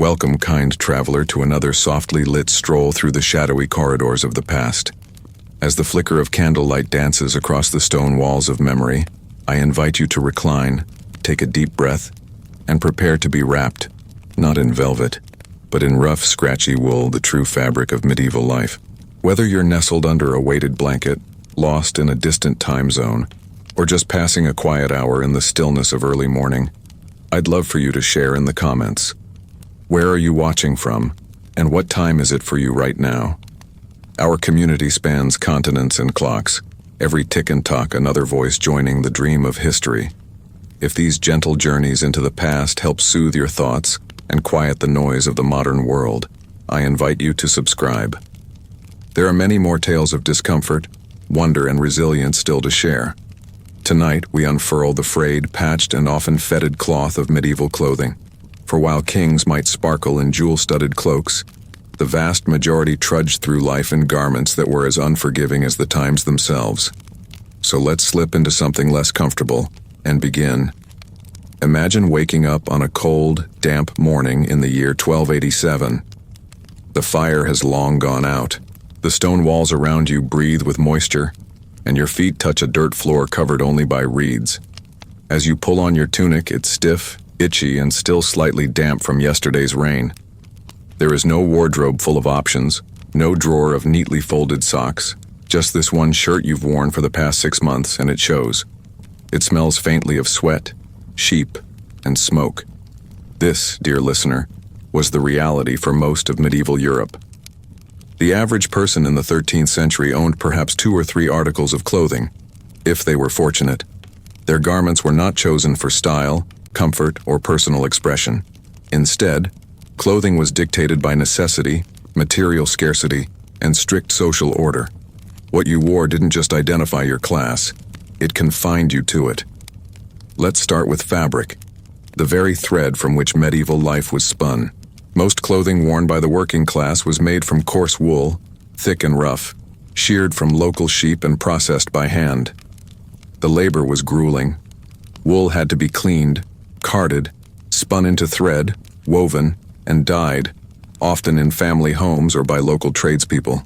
Welcome, kind traveler, to another softly lit stroll through the shadowy corridors of the past. As the flicker of candlelight dances across the stone walls of memory, I invite you to recline, take a deep breath, and prepare to be wrapped, not in velvet, but in rough, scratchy wool, the true fabric of medieval life. Whether you're nestled under a weighted blanket, lost in a distant time zone, or just passing a quiet hour in the stillness of early morning, I'd love for you to share in the comments. Where are you watching from, and what time is it for you right now? Our community spans continents and clocks, every tick and tock another voice joining the dream of history. If these gentle journeys into the past help soothe your thoughts and quiet the noise of the modern world, I invite you to subscribe. There are many more tales of discomfort, wonder, and resilience still to share. Tonight, we unfurl the frayed, patched, and often fetid cloth of medieval clothing. For while kings might sparkle in jewel-studded cloaks, the vast majority trudged through life in garments that were as unforgiving as the times themselves. So let's slip into something less comfortable and begin. Imagine waking up on a cold, damp morning in the year 1287. The fire has long gone out. The stone walls around you breathe with moisture, and your feet touch a dirt floor covered only by reeds. As you pull on your tunic, it's stiff, itchy, and still slightly damp from yesterday's rain. There is no wardrobe full of options, no drawer of neatly folded socks, just this one shirt you've worn for the past 6 months, and it shows. It smells faintly of sweat, sheep, and smoke. This, dear listener, was the reality for most of medieval Europe. The average person in the 13th century owned perhaps 2 or 3 articles of clothing, if they were fortunate. Their garments were not chosen for style, comfort, or personal expression. Instead, clothing was dictated by necessity, material scarcity, and strict social order. What you wore didn't just identify your class, it confined you to it. Let's start with fabric, the very thread from which medieval life was spun. Most clothing worn by the working class was made from coarse wool, thick and rough, sheared from local sheep and processed by hand. The labor was grueling. Wool had to be cleaned, carded, spun into thread, woven, and dyed, often in family homes or by local tradespeople.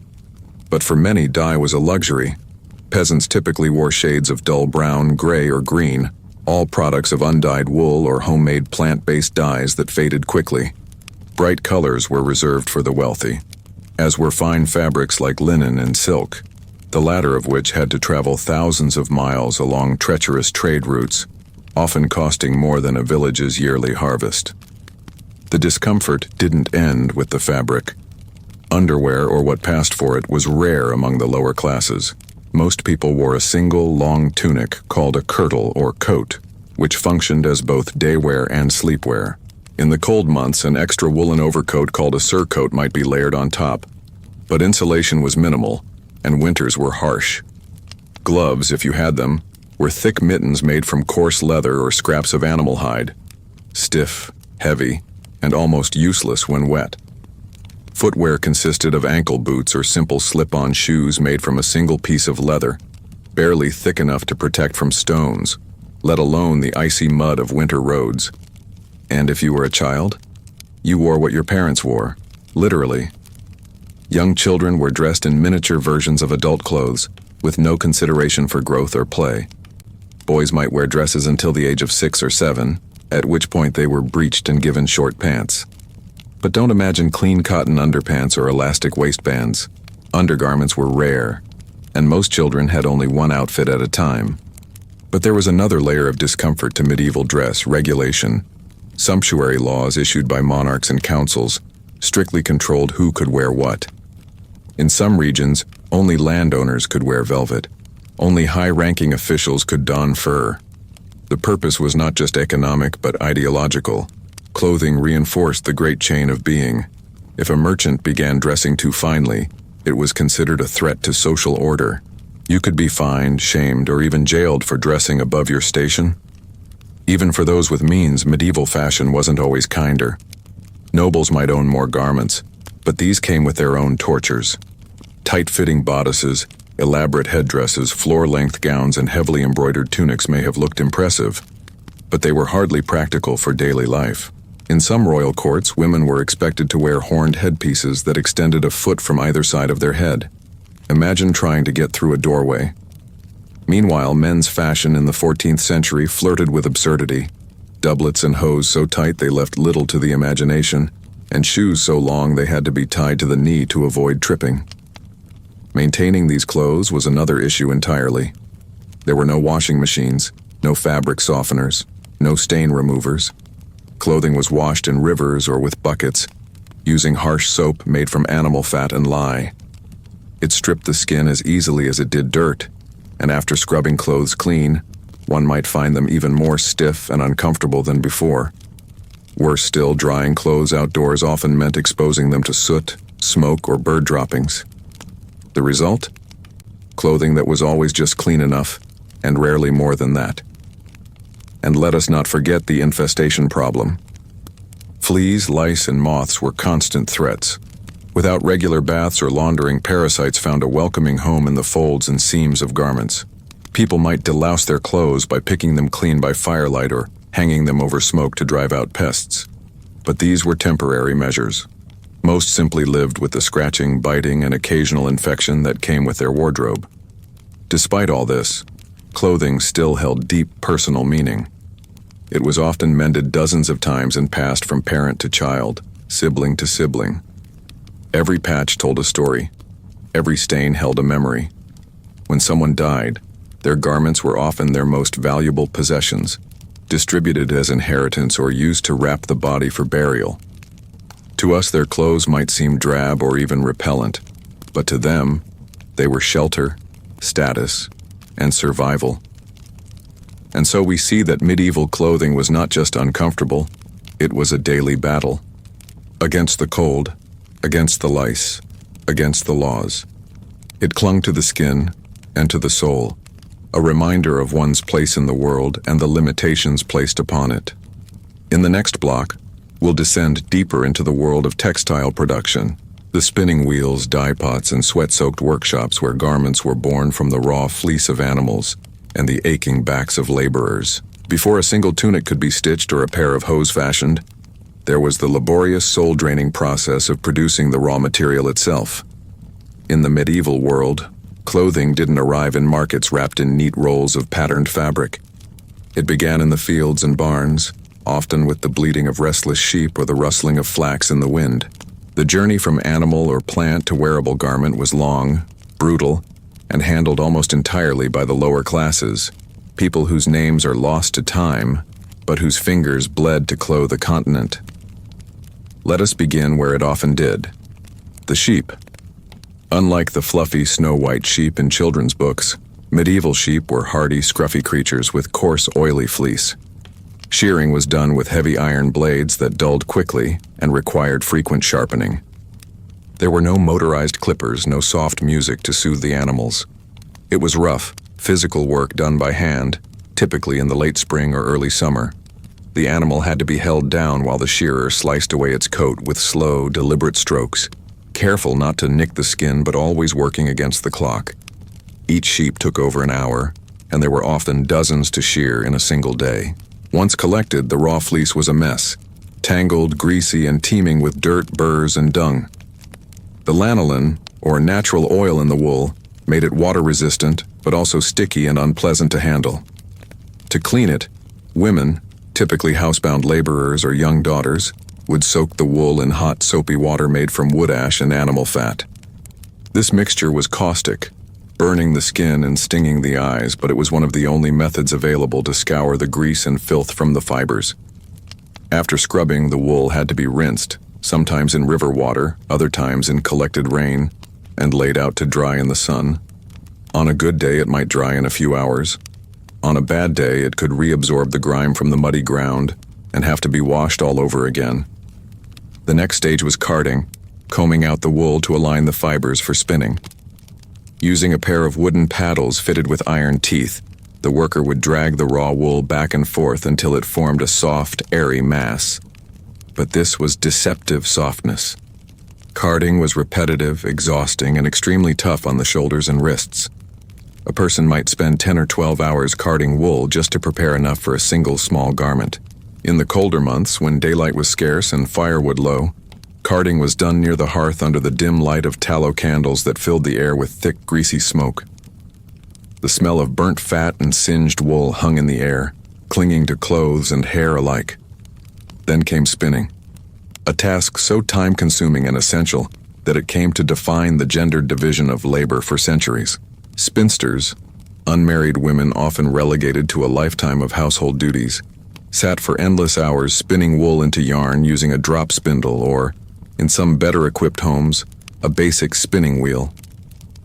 But for many, dye was a luxury. Peasants typically wore shades of dull brown, gray, or green, all products of undyed wool or homemade plant-based dyes that faded quickly. Bright colors were reserved for the wealthy, as were fine fabrics like linen and silk, the latter of which had to travel thousands of miles along treacherous trade routes, often costing more than a village's yearly harvest. The discomfort didn't end with the fabric. Underwear, or what passed for it, was rare among the lower classes. Most people wore a single, long tunic called a kirtle or coat, which functioned as both day wear and sleepwear. In the cold months, an extra woolen overcoat called a surcoat might be layered on top, but insulation was minimal, and winters were harsh. Gloves, if you had them, were thick mittens made from coarse leather or scraps of animal hide, stiff, heavy, and almost useless when wet. Footwear consisted of ankle boots or simple slip-on shoes made from a single piece of leather, barely thick enough to protect from stones, let alone the icy mud of winter roads. And if you were a child, you wore what your parents wore, literally. Young children were dressed in miniature versions of adult clothes, with no consideration for growth or play. Boys might wear dresses until the age of 6 or 7, at which point they were breeched and given short pants. But don't imagine clean cotton underpants or elastic waistbands. Undergarments were rare, and most children had only one outfit at a time. But there was another layer of discomfort to medieval dress: regulation. Sumptuary laws issued by monarchs and councils strictly controlled who could wear what. In some regions, only landowners could wear velvet. Only high-ranking officials could don fur. The purpose was not just economic but ideological. Clothing reinforced the great chain of being. If a merchant began dressing too finely, it was considered a threat to social order. You could be fined, shamed, or even jailed for dressing above your station. Even for those with means, medieval fashion wasn't always kinder. Nobles might own more garments, but these came with their own tortures. Tight-fitting bodices, elaborate headdresses, floor-length gowns, and heavily embroidered tunics may have looked impressive, but they were hardly practical for daily life. In some royal courts, women were expected to wear horned headpieces that extended a foot from either side of their head. Imagine trying to get through a doorway. Meanwhile, men's fashion in the 14th century flirted with absurdity. Doublets and hose so tight they left little to the imagination, and shoes so long they had to be tied to the knee to avoid tripping. Maintaining these clothes was another issue entirely. There were no washing machines, no fabric softeners, no stain removers. Clothing was washed in rivers or with buckets, using harsh soap made from animal fat and lye. It stripped the skin as easily as it did dirt, and after scrubbing clothes clean, one might find them even more stiff and uncomfortable than before. Worse still, drying clothes outdoors often meant exposing them to soot, smoke, or bird droppings. The result? Clothing that was always just clean enough, and rarely more than that. And let us not forget the infestation problem. Fleas, lice, and moths were constant threats. Without regular baths or laundering, parasites found a welcoming home in the folds and seams of garments. People might delouse their clothes by picking them clean by firelight or hanging them over smoke to drive out pests. But these were temporary measures. Most simply lived with the scratching, biting, and occasional infection that came with their wardrobe. Despite all this, clothing still held deep personal meaning. It was often mended dozens of times and passed from parent to child, sibling to sibling. Every patch told a story. Every stain held a memory. When someone died, their garments were often their most valuable possessions, distributed as inheritance or used to wrap the body for burial. To us, their clothes might seem drab or even repellent, but to them, they were shelter, status, and survival. And so we see that medieval clothing was not just uncomfortable, it was a daily battle. Against the cold, against the lice, against the laws. It clung to the skin and to the soul, a reminder of one's place in the world and the limitations placed upon it. In the next block, we'll descend deeper into the world of textile production, the spinning wheels, dye pots, and sweat-soaked workshops where garments were born from the raw fleece of animals and the aching backs of laborers. Before a single tunic could be stitched or a pair of hose fashioned, there was the laborious soul-draining process of producing the raw material itself. In the medieval world, clothing didn't arrive in markets wrapped in neat rolls of patterned fabric. It began in the fields and barns, often with the bleating of restless sheep or the rustling of flax in the wind. The journey from animal or plant to wearable garment was long, brutal, and handled almost entirely by the lower classes, people whose names are lost to time, but whose fingers bled to clothe a continent. Let us begin where it often did. The sheep. Unlike the fluffy snow-white sheep in children's books, medieval sheep were hardy, scruffy creatures with coarse, oily fleece. Shearing was done with heavy iron blades that dulled quickly and required frequent sharpening. There were no motorized clippers, no soft music to soothe the animals. It was rough, physical work done by hand, typically in the late spring or early summer. The animal had to be held down while the shearer sliced away its coat with slow, deliberate strokes, careful not to nick the skin but always working against the clock. Each sheep took over an hour, and there were often dozens to shear in a single day. Once collected, the raw fleece was a mess, tangled, greasy, and teeming with dirt, burrs, and dung. The lanolin, or natural oil in the wool, made it water-resistant, but also sticky and unpleasant to handle. To clean it, women, typically housebound laborers or young daughters, would soak the wool in hot, soapy water made from wood ash and animal fat. This mixture was caustic, burning the skin and stinging the eyes, but it was one of the only methods available to scour the grease and filth from the fibers. After scrubbing, the wool had to be rinsed, sometimes in river water, other times in collected rain, and laid out to dry in the sun. On a good day, it might dry in a few hours. On a bad day, it could reabsorb the grime from the muddy ground and have to be washed all over again. The next stage was carding, combing out the wool to align the fibers for spinning. Using a pair of wooden paddles fitted with iron teeth, the worker would drag the raw wool back and forth until it formed a soft, airy mass. But this was deceptive softness. Carding was repetitive, exhausting, and extremely tough on the shoulders and wrists. A person might spend 10 or 12 hours carding wool just to prepare enough for a single small garment. In the colder months, when daylight was scarce and firewood low, carding was done near the hearth under the dim light of tallow candles that filled the air with thick, greasy smoke. The smell of burnt fat and singed wool hung in the air, clinging to clothes and hair alike. Then came spinning, a task so time-consuming and essential that it came to define the gendered division of labor for centuries. Spinsters, unmarried women often relegated to a lifetime of household duties, sat for endless hours spinning wool into yarn using a drop spindle or, in some better-equipped homes, a basic spinning wheel.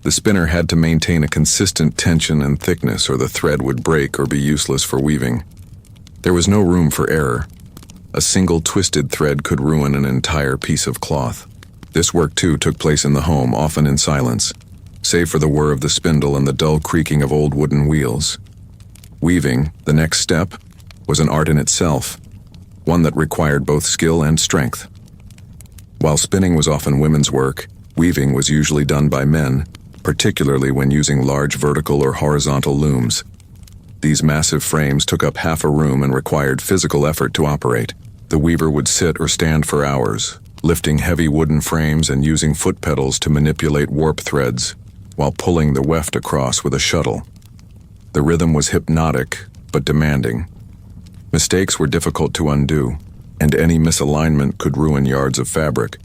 The spinner had to maintain a consistent tension and thickness or the thread would break or be useless for weaving. There was no room for error. A single twisted thread could ruin an entire piece of cloth. This work, too, took place in the home, often in silence, save for the whir of the spindle and the dull creaking of old wooden wheels. Weaving, the next step, was an art in itself, one that required both skill and strength. While spinning was often women's work, weaving was usually done by men, particularly when using large vertical or horizontal looms. These massive frames took up half a room and required physical effort to operate. The weaver would sit or stand for hours, lifting heavy wooden frames and using foot pedals to manipulate warp threads, while pulling the weft across with a shuttle. The rhythm was hypnotic, but demanding. Mistakes were difficult to undo, and any misalignment could ruin yards of fabric.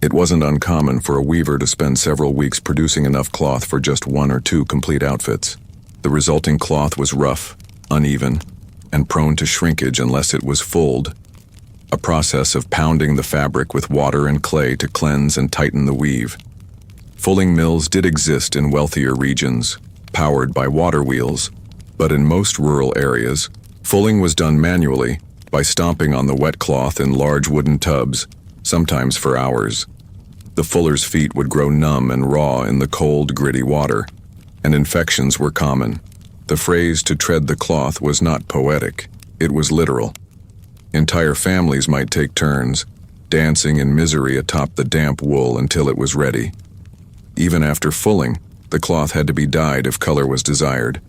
It wasn't uncommon for a weaver to spend several weeks producing enough cloth for just 1 or 2 complete outfits. The resulting cloth was rough, uneven, and prone to shrinkage unless it was fulled, a process of pounding the fabric with water and clay to cleanse and tighten the weave. Fulling mills did exist in wealthier regions, powered by water wheels, but in most rural areas, fulling was done manually by stomping on the wet cloth in large wooden tubs, sometimes for hours. The fuller's feet would grow numb and raw in the cold, gritty water, and infections were common. The phrase "to tread the cloth" was not poetic, it was literal. Entire families might take turns, dancing in misery atop the damp wool until it was ready. Even after fulling, the cloth had to be dyed if color was desired.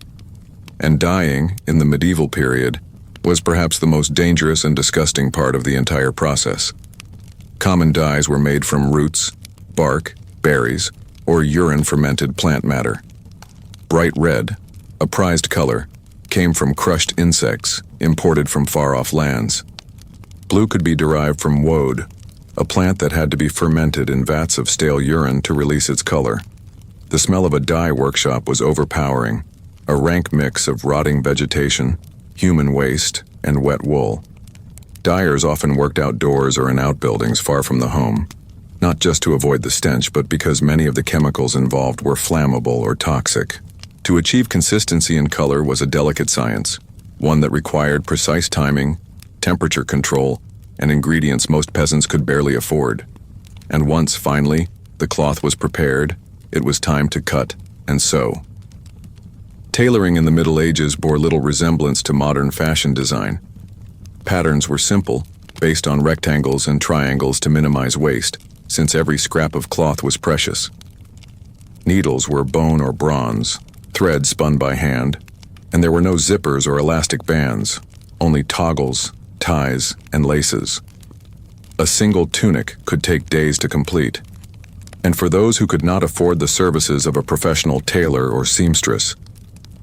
And dyeing, in the medieval period, was perhaps the most dangerous and disgusting part of the entire process. Common dyes were made from roots, bark, berries, or urine-fermented plant matter. Bright red, a prized color, came from crushed insects imported from far-off lands. Blue could be derived from woad, a plant that had to be fermented in vats of stale urine to release its color. The smell of a dye workshop was overpowering, a rank mix of rotting vegetation, human waste, and wet wool. Dyers often worked outdoors or in outbuildings far from the home, not just to avoid the stench, but because many of the chemicals involved were flammable or toxic. To achieve consistency in color was a delicate science, one that required precise timing, temperature control, and ingredients most peasants could barely afford. And once, finally, the cloth was prepared, it was time to cut and sew. Tailoring in the Middle Ages bore little resemblance to modern fashion design. Patterns were simple, based on rectangles and triangles to minimize waste, since every scrap of cloth was precious. Needles were bone or bronze, thread spun by hand, and there were no zippers or elastic bands, only toggles, ties, and laces. A single tunic could take days to complete. And for those who could not afford the services of a professional tailor or seamstress,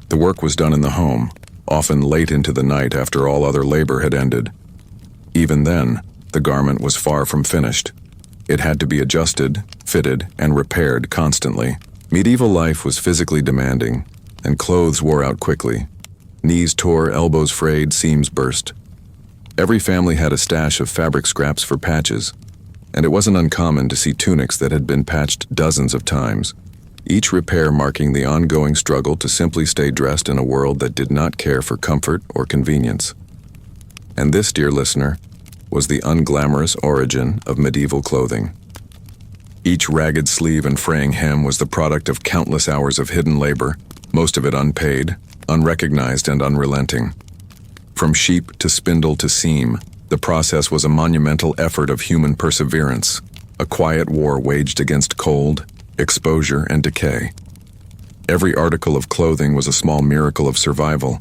the work was done in the home, often late into the night after all other labor had ended. Even then, the garment was far from finished. It had to be adjusted, fitted, and repaired constantly. Medieval life was physically demanding, and clothes wore out quickly. Knees tore, elbows frayed, seams burst. Every family had a stash of fabric scraps for patches, and it wasn't uncommon to see tunics that had been patched dozens of times, each repair marking the ongoing struggle to simply stay dressed in a world that did not care for comfort or convenience. And this, dear listener, was the unglamorous origin of medieval clothing. Each ragged sleeve and fraying hem was the product of countless hours of hidden labor, most of it unpaid, unrecognized, and unrelenting. From sheep to spindle to seam, the process was a monumental effort of human perseverance, a quiet war waged against cold, exposure, and decay. Every article of clothing was a small miracle of survival,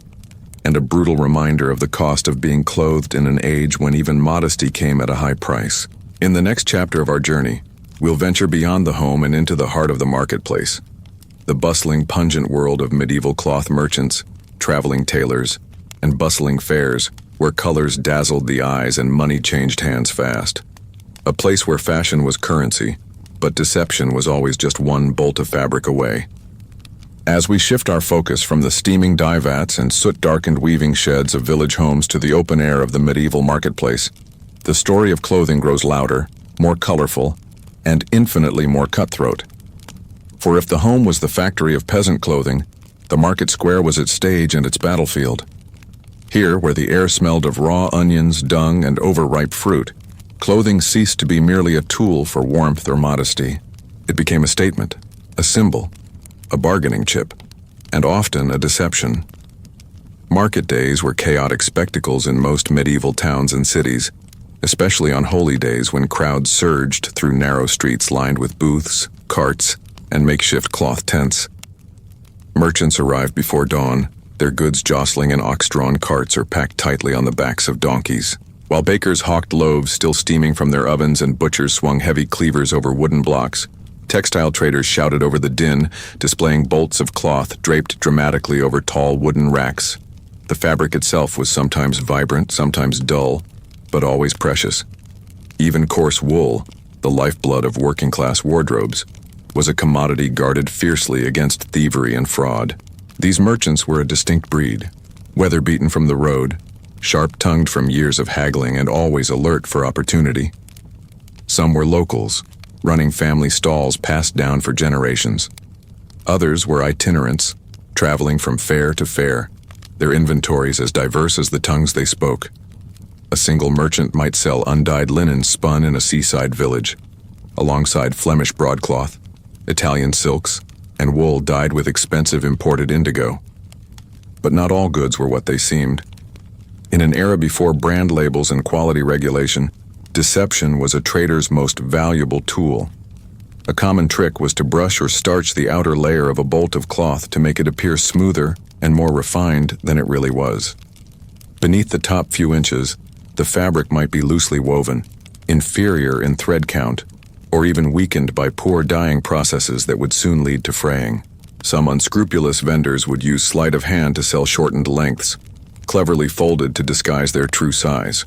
and a brutal reminder of the cost of being clothed in an age when even modesty came at a high price. In the next chapter of our journey, we'll venture beyond the home and into the heart of the marketplace, the bustling, pungent world of medieval cloth merchants, traveling tailors, and bustling fairs where colors dazzled the eyes and money changed hands fast. A place where fashion was currency, but deception was always just one bolt of fabric away. As we shift our focus from the steaming dye vats and soot-darkened weaving sheds of village homes to the open air of the medieval marketplace, the story of clothing grows louder, more colorful, and infinitely more cutthroat. For if the home was the factory of peasant clothing, the market square was its stage and its battlefield. Here, where the air smelled of raw onions, dung, and overripe fruit, clothing ceased to be merely a tool for warmth or modesty. It became a statement, a symbol, a bargaining chip, and often a deception. Market days were chaotic spectacles in most medieval towns and cities, especially on holy days when crowds surged through narrow streets lined with booths, carts, and makeshift cloth tents. Merchants arrived before dawn, their goods jostling in ox-drawn carts or packed tightly on the backs of donkeys, while bakers hawked loaves still steaming from their ovens and butchers swung heavy cleavers over wooden blocks. Textile traders shouted over the din, displaying bolts of cloth draped dramatically over tall wooden racks. The fabric itself was sometimes vibrant, sometimes dull, but always precious. Even coarse wool, the lifeblood of working-class wardrobes, was a commodity guarded fiercely against thievery and fraud. These merchants were a distinct breed, weather-beaten from the road, sharp-tongued from years of haggling and always alert for opportunity. Some were locals, running family stalls passed down for generations. Others were itinerants, traveling from fair to fair, their inventories as diverse as the tongues they spoke. A single merchant might sell undyed linen spun in a seaside village, alongside Flemish broadcloth, Italian silks, and wool dyed with expensive imported indigo. But not all goods were what they seemed. In an era before brand labels and quality regulation, deception was a trader's most valuable tool. A common trick was to brush or starch the outer layer of a bolt of cloth to make it appear smoother and more refined than it really was. Beneath the top few inches, the fabric might be loosely woven, inferior in thread count, or even weakened by poor dyeing processes that would soon lead to fraying. Some unscrupulous vendors would use sleight of hand to sell shortened lengths, cleverly folded to disguise their true size.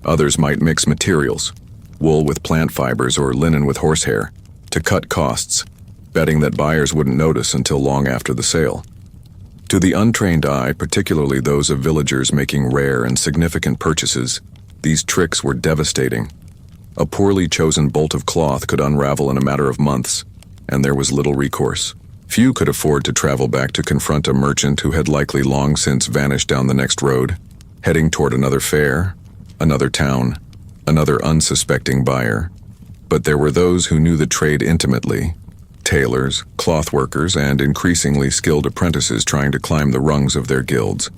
Others might mix materials, wool with plant fibers or linen with horsehair, to cut costs, betting that buyers wouldn't notice until long after the sale. To the untrained eye, particularly those of villagers making rare and significant purchases, these tricks were devastating. A poorly chosen bolt of cloth could unravel in a matter of months, and there was little recourse. Few could afford to travel back to confront a merchant who had likely long since vanished down the next road, heading toward another fair, another town, another unsuspecting buyer. But there were those who knew the trade intimately, tailors, cloth workers, and increasingly skilled apprentices trying to climb the rungs of their guilds.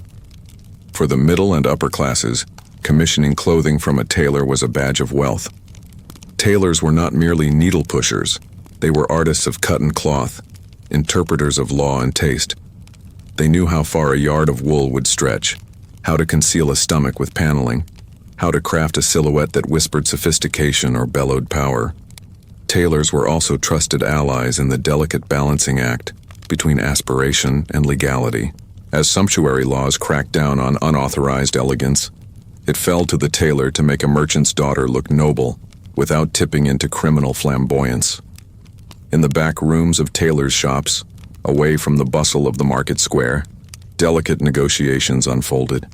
For the middle and upper classes, commissioning clothing from a tailor was a badge of wealth. Tailors were not merely needle pushers, they were artists of cut and cloth, interpreters of law and taste. They knew how far a yard of wool would stretch, how to conceal a stomach with paneling, how to craft a silhouette that whispered sophistication or bellowed power. Tailors were also trusted allies in the delicate balancing act between aspiration and legality. As sumptuary laws cracked down on unauthorized elegance, it fell to the tailor to make a merchant's daughter look noble without tipping into criminal flamboyance. In the back rooms of tailors' shops, away from the bustle of the market square, delicate negotiations unfolded.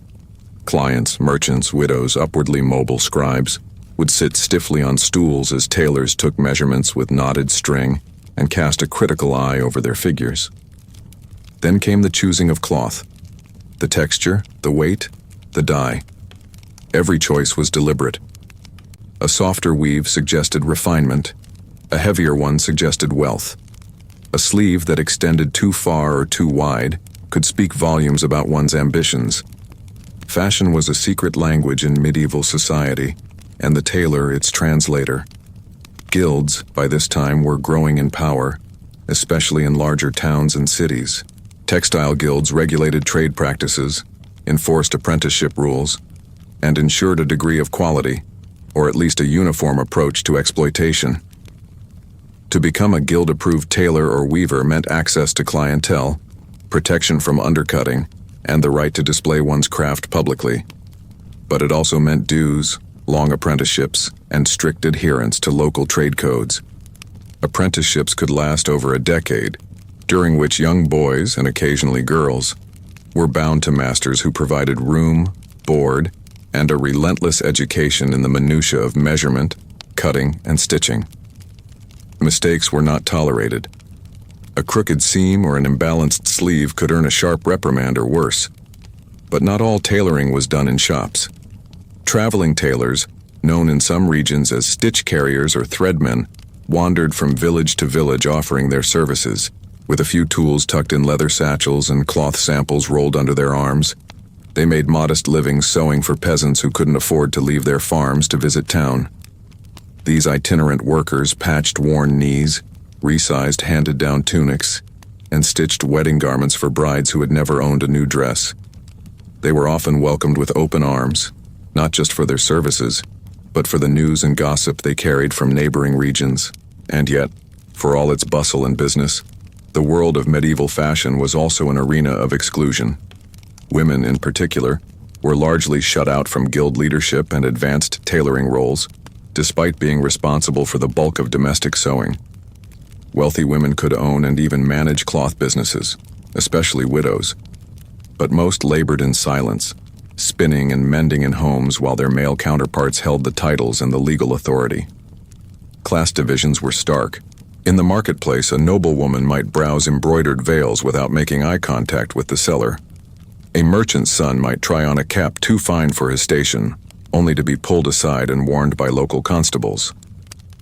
Clients, merchants, widows, upwardly mobile scribes would sit stiffly on stools as tailors took measurements with knotted string and cast a critical eye over their figures. Then came the choosing of cloth, the texture, the weight, the dye. Every choice was deliberate. A softer weave suggested refinement, a heavier one suggested wealth. A sleeve that extended too far or too wide could speak volumes about one's ambitions. Fashion was a secret language in medieval society, and the tailor its translator. Guilds, by this time, were growing in power, especially in larger towns and cities. Textile guilds regulated trade practices, enforced apprenticeship rules, and ensured a degree of quality, or at least a uniform approach to exploitation. To become a guild-approved tailor or weaver meant access to clientele, protection from undercutting, and the right to display one's craft publicly. But it also meant dues, long apprenticeships, and strict adherence to local trade codes. Apprenticeships could last over a decade, during which young boys, and occasionally girls, were bound to masters who provided room, board, and a relentless education in the minutiae of measurement, cutting, and stitching. Mistakes were not tolerated. A crooked seam or an imbalanced sleeve could earn a sharp reprimand or worse. But not all tailoring was done in shops. Traveling tailors, known in some regions as stitch carriers or threadmen, wandered from village to village offering their services, with a few tools tucked in leather satchels and cloth samples rolled under their arms. They made modest livings sewing for peasants who couldn't afford to leave their farms to visit town. These itinerant workers patched worn knees, resized handed-down tunics, and stitched wedding garments for brides who had never owned a new dress. They were often welcomed with open arms, not just for their services, but for the news and gossip they carried from neighboring regions. And yet, for all its bustle and business, the world of medieval fashion was also an arena of exclusion. Women, in particular, were largely shut out from guild leadership and advanced tailoring roles, despite being responsible for the bulk of domestic sewing. Wealthy women could own and even manage cloth businesses, especially widows. But most labored in silence, spinning and mending in homes while their male counterparts held the titles and the legal authority. Class divisions were stark. In the marketplace, a noblewoman might browse embroidered veils without making eye contact with the seller. A merchant's son might try on a cap too fine for his station, only to be pulled aside and warned by local constables.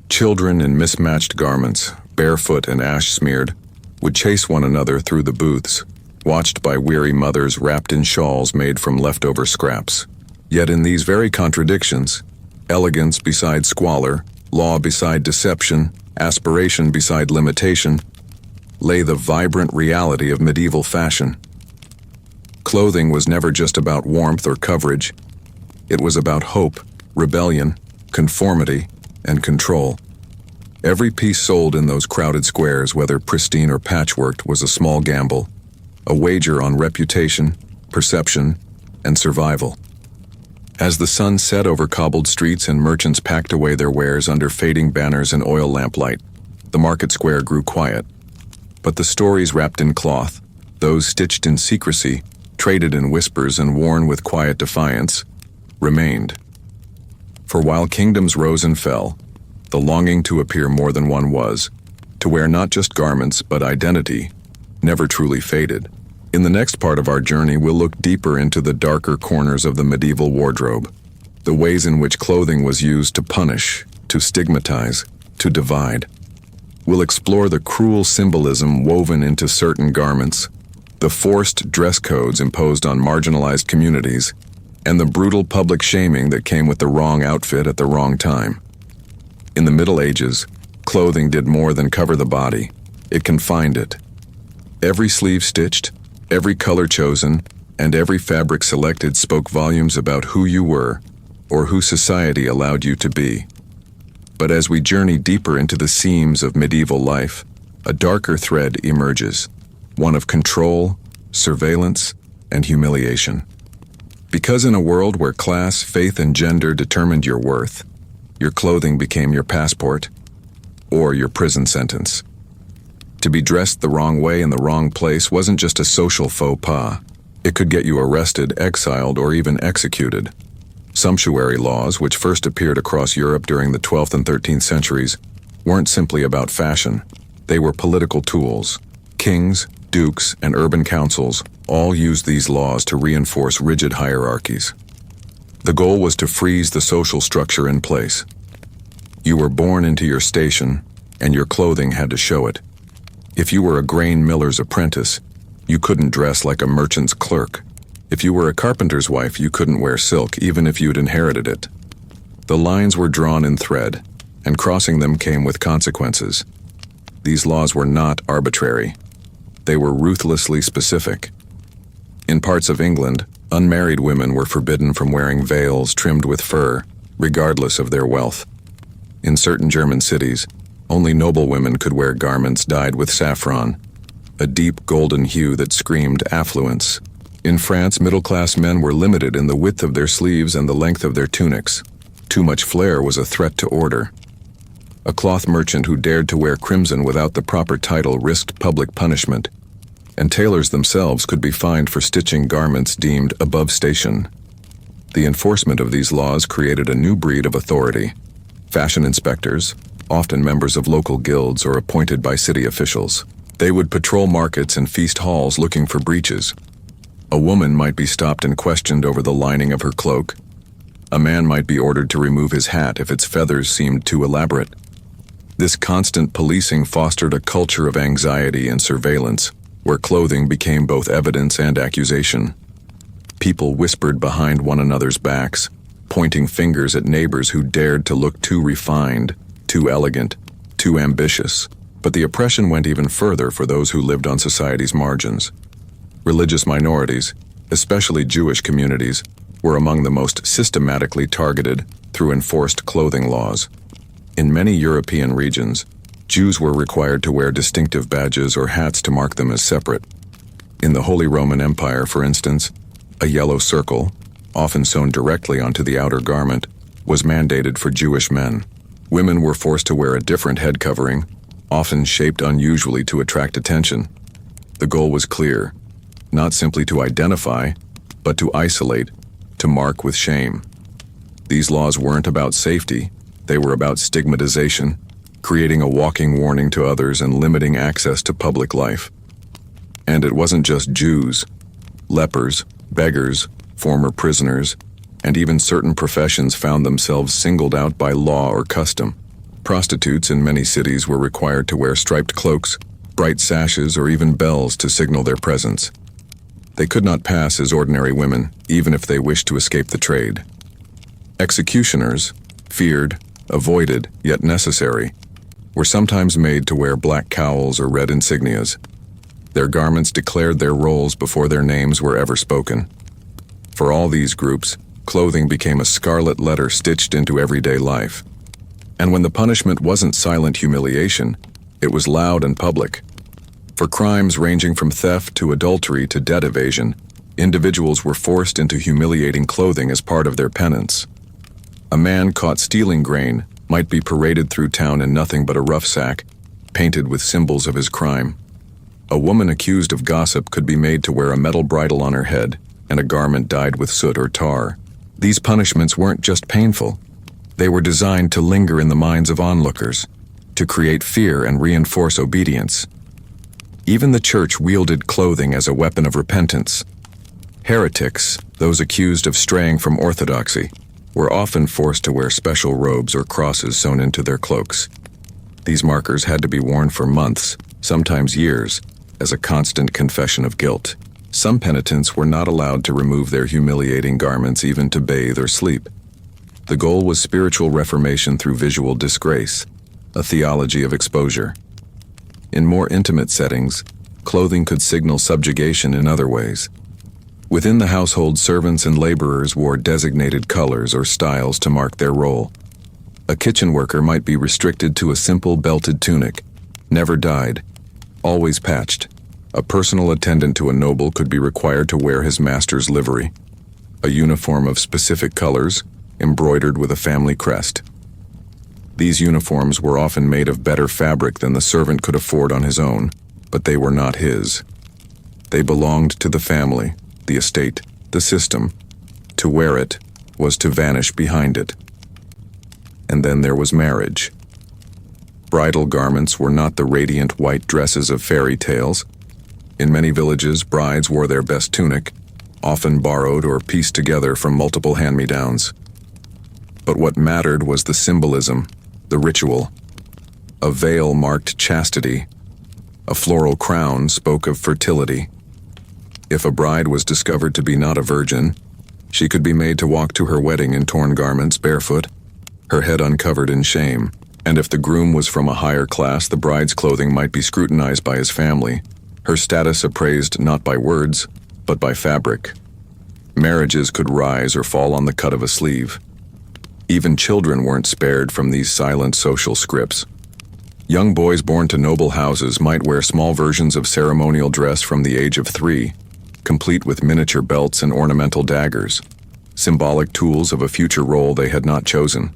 Children in mismatched garments, barefoot and ash-smeared, would chase one another through the booths, watched by weary mothers wrapped in shawls made from leftover scraps. Yet in these very contradictions, elegance beside squalor, law beside deception, aspiration beside limitation, lay the vibrant reality of medieval fashion. Clothing was never just about warmth or coverage. It was about hope, rebellion, conformity, and control. Every piece sold in those crowded squares, whether pristine or patchworked, was a small gamble, a wager on reputation, perception, and survival. As the sun set over cobbled streets and merchants packed away their wares under fading banners and oil lamplight, the market square grew quiet. But the stories wrapped in cloth, those stitched in secrecy, traded in whispers and worn with quiet defiance, remained. For while kingdoms rose and fell, the longing to appear more than one was, to wear not just garments but identity, never truly faded. In the next part of our journey, we'll look deeper into the darker corners of the medieval wardrobe, the ways in which clothing was used to punish, to stigmatize, to divide. We'll explore the cruel symbolism woven into certain garments, the forced dress codes imposed on marginalized communities, and the brutal public shaming that came with the wrong outfit at the wrong time. In the Middle Ages, clothing did more than cover the body. It confined it. Every sleeve stitched, every color chosen, and every fabric selected spoke volumes about who you were, or who society allowed you to be. But as we journey deeper into the seams of medieval life, a darker thread emerges, one of control, surveillance, and humiliation. Because in a world where class, faith, and gender determined your worth, your clothing became your passport, or your prison sentence. To be dressed the wrong way in the wrong place wasn't just a social faux pas. It could get you arrested, exiled, or even executed. Sumptuary laws, which first appeared across Europe during the 12th and 13th centuries, weren't simply about fashion. They were political tools. Kings, dukes, and urban councils all used these laws to reinforce rigid hierarchies. The goal was to freeze the social structure in place. You were born into your station, and your clothing had to show it. If you were a grain miller's apprentice, you couldn't dress like a merchant's clerk. If you were a carpenter's wife, you couldn't wear silk, even if you'd inherited it. The lines were drawn in thread, and crossing them came with consequences. These laws were not arbitrary. They were ruthlessly specific. In parts of England, Unmarried women were forbidden from wearing veils trimmed with fur, regardless of their wealth. In certain German cities, only noble women could wear garments dyed with saffron, a deep golden hue that screamed affluence. In France, middle-class men were limited in the width of their sleeves and the length of their tunics. Too much flair was a threat to order. A cloth merchant who dared to wear crimson without the proper title risked public punishment, and tailors themselves could be fined for stitching garments deemed above station. The enforcement of these laws created a new breed of authority. Fashion inspectors, often members of local guilds or appointed by city officials. They would patrol markets and feast halls looking for breaches. A woman might be stopped and questioned over the lining of her cloak. A man might be ordered to remove his hat if its feathers seemed too elaborate. This constant policing fostered a culture of anxiety and surveillance, where clothing became both evidence and accusation. People whispered behind one another's backs, pointing fingers at neighbors who dared to look too refined, too elegant, too ambitious. But the oppression went even further for those who lived on society's margins. Religious minorities, especially Jewish communities, were among the most systematically targeted through enforced clothing laws. In many European regions, Jews were required to wear distinctive badges or hats to mark them as separate. In the Holy Roman Empire, for instance, a yellow circle, often sewn directly onto the outer garment, was mandated for Jewish men. Women were forced to wear a different head covering, often shaped unusually to attract attention. The goal was clear: not simply to identify, but to isolate, to mark with shame. These laws weren't about safety, they were about stigmatization, creating a walking warning to others and limiting access to public life. And it wasn't just Jews. Lepers, beggars, former prisoners, and even certain professions found themselves singled out by law or custom. Prostitutes in many cities were required to wear striped cloaks, bright sashes, or even bells to signal their presence. They could not pass as ordinary women, even if they wished to escape the trade. Executioners, feared, avoided, yet necessary, were sometimes made to wear black cowls or red insignias. Their garments declared their roles before their names were ever spoken. For all these groups, clothing became a scarlet letter stitched into everyday life. And when the punishment wasn't silent humiliation, it was loud and public. For crimes ranging from theft to adultery to debt evasion, individuals were forced into humiliating clothing as part of their penance. A man caught stealing grain might be paraded through town in nothing but a rough sack, painted with symbols of his crime. A woman accused of gossip could be made to wear a metal bridle on her head and a garment dyed with soot or tar. These punishments weren't just painful. They were designed to linger in the minds of onlookers, to create fear and reinforce obedience. Even the church wielded clothing as a weapon of repentance. Heretics, those accused of straying from orthodoxy, were often forced to wear special robes or crosses sewn into their cloaks. These markers had to be worn for months, sometimes years, as a constant confession of guilt. Some penitents were not allowed to remove their humiliating garments even to bathe or sleep. The goal was spiritual reformation through visual disgrace, a theology of exposure. In more intimate settings, clothing could signal subjugation in other ways. Within the household, servants and laborers wore designated colors or styles to mark their role. A kitchen worker might be restricted to a simple belted tunic, never dyed, always patched. A personal attendant to a noble could be required to wear his master's livery, a uniform of specific colors, embroidered with a family crest. These uniforms were often made of better fabric than the servant could afford on his own, but they were not his. They belonged to the family, the estate, the system. To wear it was to vanish behind it. And then there was marriage. Bridal garments were not the radiant white dresses of fairy tales. In many villages, brides wore their best tunic, often borrowed or pieced together from multiple hand-me-downs. But what mattered was the symbolism, the ritual. A veil marked chastity. A floral crown spoke of fertility. If a bride was discovered to be not a virgin, she could be made to walk to her wedding in torn garments, barefoot, her head uncovered in shame. And if the groom was from a higher class, the bride's clothing might be scrutinized by his family, her status appraised not by words, but by fabric. Marriages could rise or fall on the cut of a sleeve. Even children weren't spared from these silent social scripts. Young boys born to noble houses might wear small versions of ceremonial dress from the age of 3, complete with miniature belts and ornamental daggers, symbolic tools of a future role they had not chosen.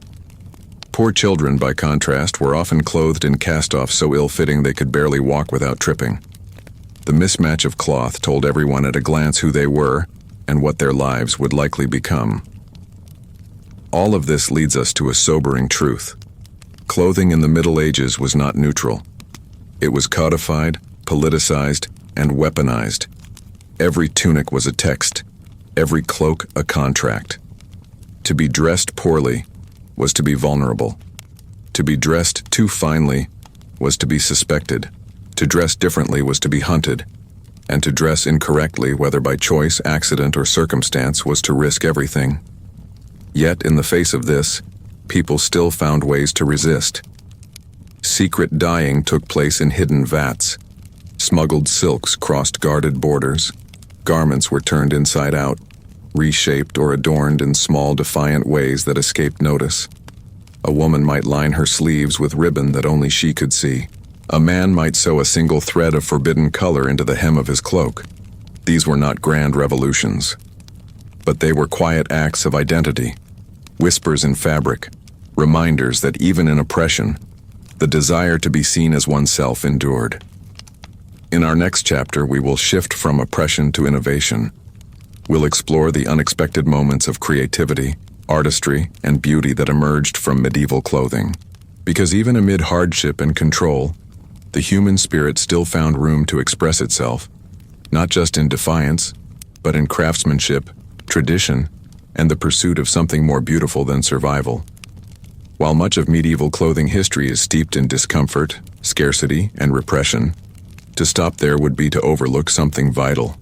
Poor children, by contrast, were often clothed in cast-offs so ill-fitting they could barely walk without tripping. The mismatch of cloth told everyone at a glance who they were and what their lives would likely become. All of this leads us to a sobering truth. Clothing in the Middle Ages was not neutral. It was codified, politicized, and weaponized. Every tunic was a text, every cloak a contract. To be dressed poorly was to be vulnerable. To be dressed too finely was to be suspected. To dress differently was to be hunted. And to dress incorrectly, whether by choice, accident, or circumstance, was to risk everything. Yet, in the face of this, people still found ways to resist. Secret dyeing took place in hidden vats. Smuggled silks crossed guarded borders. Garments were turned inside out, reshaped or adorned in small, defiant ways that escaped notice. A woman might line her sleeves with ribbon that only she could see. A man might sew a single thread of forbidden color into the hem of his cloak. These were not grand revolutions, but they were quiet acts of identity, whispers in fabric, reminders that even in oppression, the desire to be seen as oneself endured. In our next chapter, we will shift from oppression to innovation. We'll explore the unexpected moments of creativity, artistry, and beauty that emerged from medieval clothing. Because even amid hardship and control, the human spirit still found room to express itself, not just in defiance, but in craftsmanship, tradition, and the pursuit of something more beautiful than survival. While much of medieval clothing history is steeped in discomfort, scarcity, and repression, to stop there would be to overlook something vital.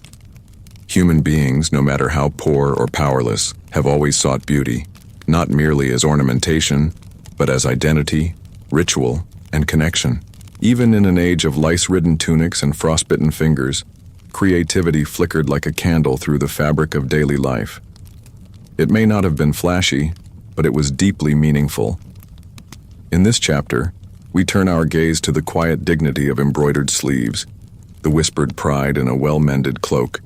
Human beings, no matter how poor or powerless, have always sought beauty, not merely as ornamentation, but as identity, ritual, and connection. Even in an age of lice-ridden tunics and frostbitten fingers, creativity flickered like a candle through the fabric of daily life. It may not have been flashy, but it was deeply meaningful. In this chapter, we turn our gaze to the quiet dignity of embroidered sleeves, the whispered pride in a well-mended cloak,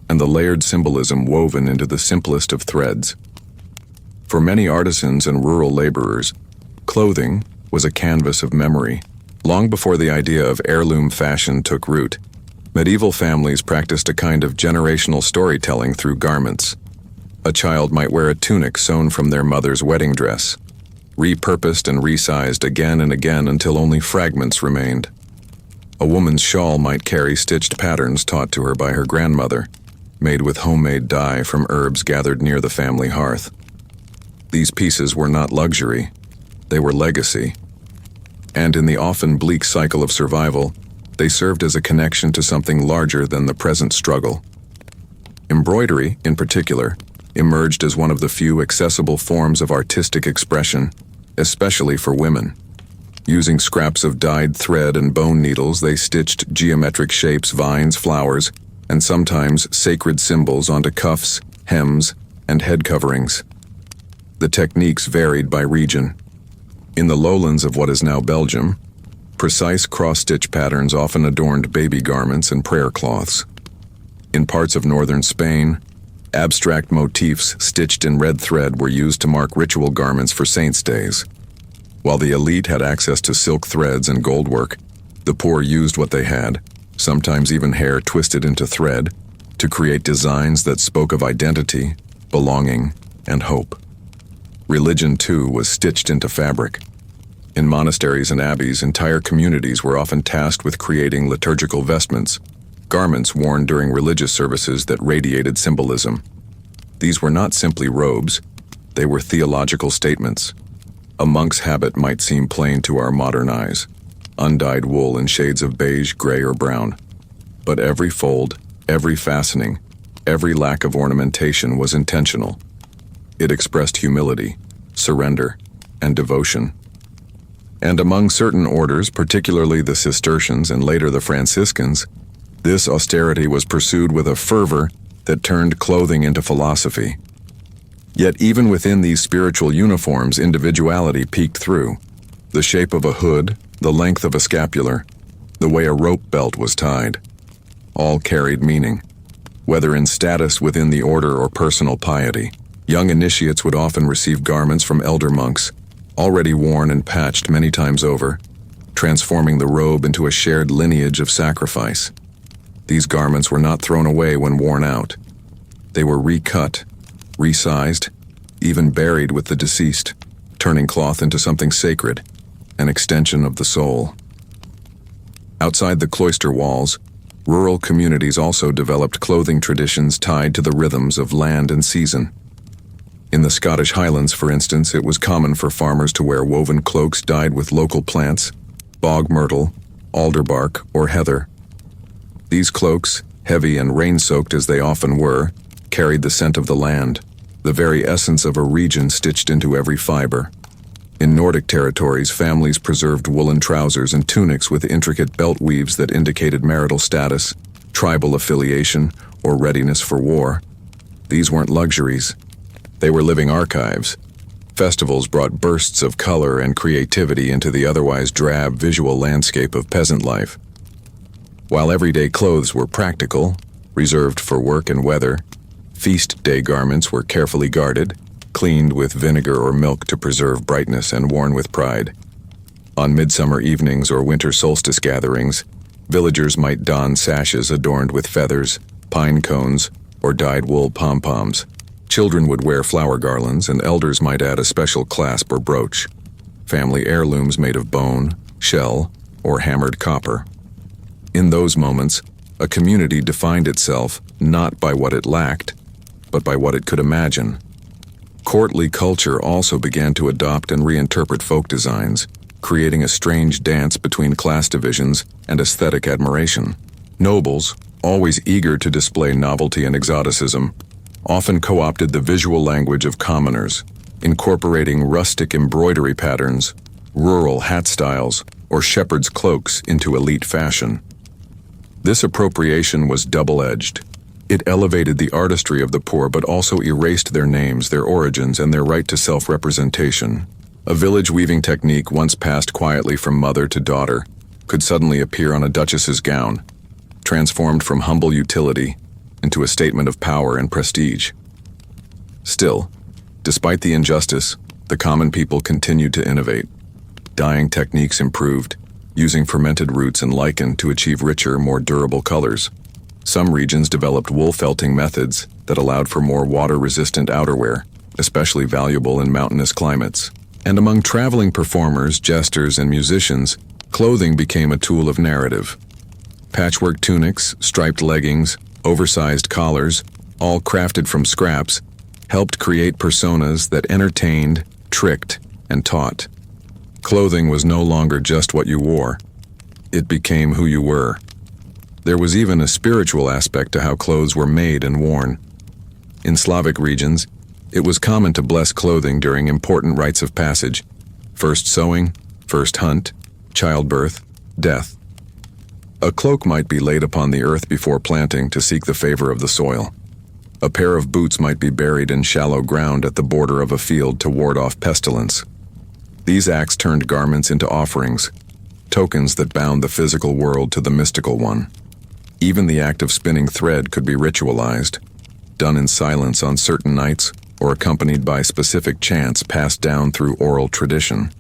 and the layered symbolism woven into the simplest of threads. For many artisans and rural laborers, clothing was a canvas of memory. Long before the idea of heirloom fashion took root, medieval families practiced a kind of generational storytelling through garments. A child might wear a tunic sewn from their mother's wedding dress, repurposed and resized again and again until only fragments remained. A woman's shawl might carry stitched patterns taught to her by her grandmother, made with homemade dye from herbs gathered near the family hearth. These pieces were not luxury, they were legacy. And in the often bleak cycle of survival, they served as a connection to something larger than the present struggle. Embroidery, in particular, emerged as one of the few accessible forms of artistic expression, especially for women. Using scraps of dyed thread and bone needles, they stitched geometric shapes, vines, flowers, and sometimes sacred symbols onto cuffs, hems, and head coverings. The techniques varied by region. In the lowlands of what is now Belgium, precise cross-stitch patterns often adorned baby garments and prayer cloths. In parts of northern Spain, abstract motifs stitched in red thread were used to mark ritual garments for saints' days. While the elite had access to silk threads and gold work, the poor used what they had, sometimes even hair twisted into thread, to create designs that spoke of identity, belonging, and hope. Religion, too, was stitched into fabric. In monasteries and abbeys, entire communities were often tasked with creating liturgical vestments, garments worn during religious services that radiated symbolism. These were not simply robes, they were theological statements. A monk's habit might seem plain to our modern eyes, undyed wool in shades of beige, gray, or brown. But every fold, every fastening, every lack of ornamentation was intentional. It expressed humility, surrender, and devotion. And among certain orders, particularly the Cistercians and later the Franciscans, this austerity was pursued with a fervor that turned clothing into philosophy. Yet even within these spiritual uniforms, individuality peeked through. The shape of a hood, the length of a scapular, the way a rope belt was tied, all carried meaning, whether in status within the order or personal piety. Young initiates would often receive garments from elder monks, already worn and patched many times over, transforming the robe into a shared lineage of sacrifice. These garments were not thrown away when worn out. They were recut, resized, even buried with the deceased, turning cloth into something sacred, an extension of the soul. Outside the cloister walls, rural communities also developed clothing traditions tied to the rhythms of land and season. In the Scottish Highlands, for instance, it was common for farmers to wear woven cloaks dyed with local plants, bog myrtle, alderbark, or heather. These cloaks, heavy and rain-soaked as they often were, carried the scent of the land, the very essence of a region stitched into every fiber. In Nordic territories, families preserved woolen trousers and tunics with intricate belt weaves that indicated marital status, tribal affiliation, or readiness for war. These weren't luxuries. They were living archives. Festivals brought bursts of color and creativity into the otherwise drab visual landscape of peasant life. While everyday clothes were practical, reserved for work and weather, feast day garments were carefully guarded, cleaned with vinegar or milk to preserve brightness and worn with pride. On midsummer evenings or winter solstice gatherings, villagers might don sashes adorned with feathers, pine cones, or dyed wool pom-poms. Children would wear flower garlands, and elders might add a special clasp or brooch. Family heirlooms made of bone, shell, or hammered copper. In those moments, a community defined itself not by what it lacked, but by what it could imagine. Courtly culture also began to adopt and reinterpret folk designs, creating a strange dance between class divisions and aesthetic admiration. Nobles, always eager to display novelty and exoticism, often co-opted the visual language of commoners, incorporating rustic embroidery patterns, rural hat styles, or shepherd's cloaks into elite fashion. This appropriation was double-edged. It elevated the artistry of the poor but also erased their names, their origins, and their right to self-representation. A village weaving technique once passed quietly from mother to daughter could suddenly appear on a duchess's gown, transformed from humble utility into a statement of power and prestige. Still, despite the injustice, the common people continued to innovate. Dyeing techniques improved, using fermented roots and lichen to achieve richer, more durable colors. Some regions developed wool felting methods that allowed for more water-resistant outerwear, especially valuable in mountainous climates. And among traveling performers, jesters, and musicians, clothing became a tool of narrative. Patchwork tunics, striped leggings, oversized collars, all crafted from scraps, helped create personas that entertained, tricked, and taught. Clothing was no longer just what you wore. It became who you were. There was even a spiritual aspect to how clothes were made and worn. In Slavic regions, it was common to bless clothing during important rites of passage: first sowing, first hunt, childbirth, death. A cloak might be laid upon the earth before planting to seek the favor of the soil. A pair of boots might be buried in shallow ground at the border of a field to ward off pestilence. These acts turned garments into offerings, tokens that bound the physical world to the mystical one. Even the act of spinning thread could be ritualized, done in silence on certain nights or accompanied by specific chants passed down through oral tradition.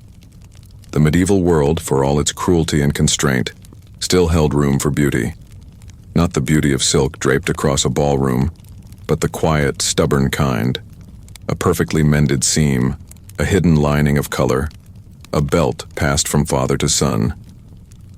The medieval world, for all its cruelty and constraint, still held room for beauty. Not the beauty of silk draped across a ballroom, but the quiet, stubborn kind. A perfectly mended seam, a hidden lining of color, a belt passed from father to son.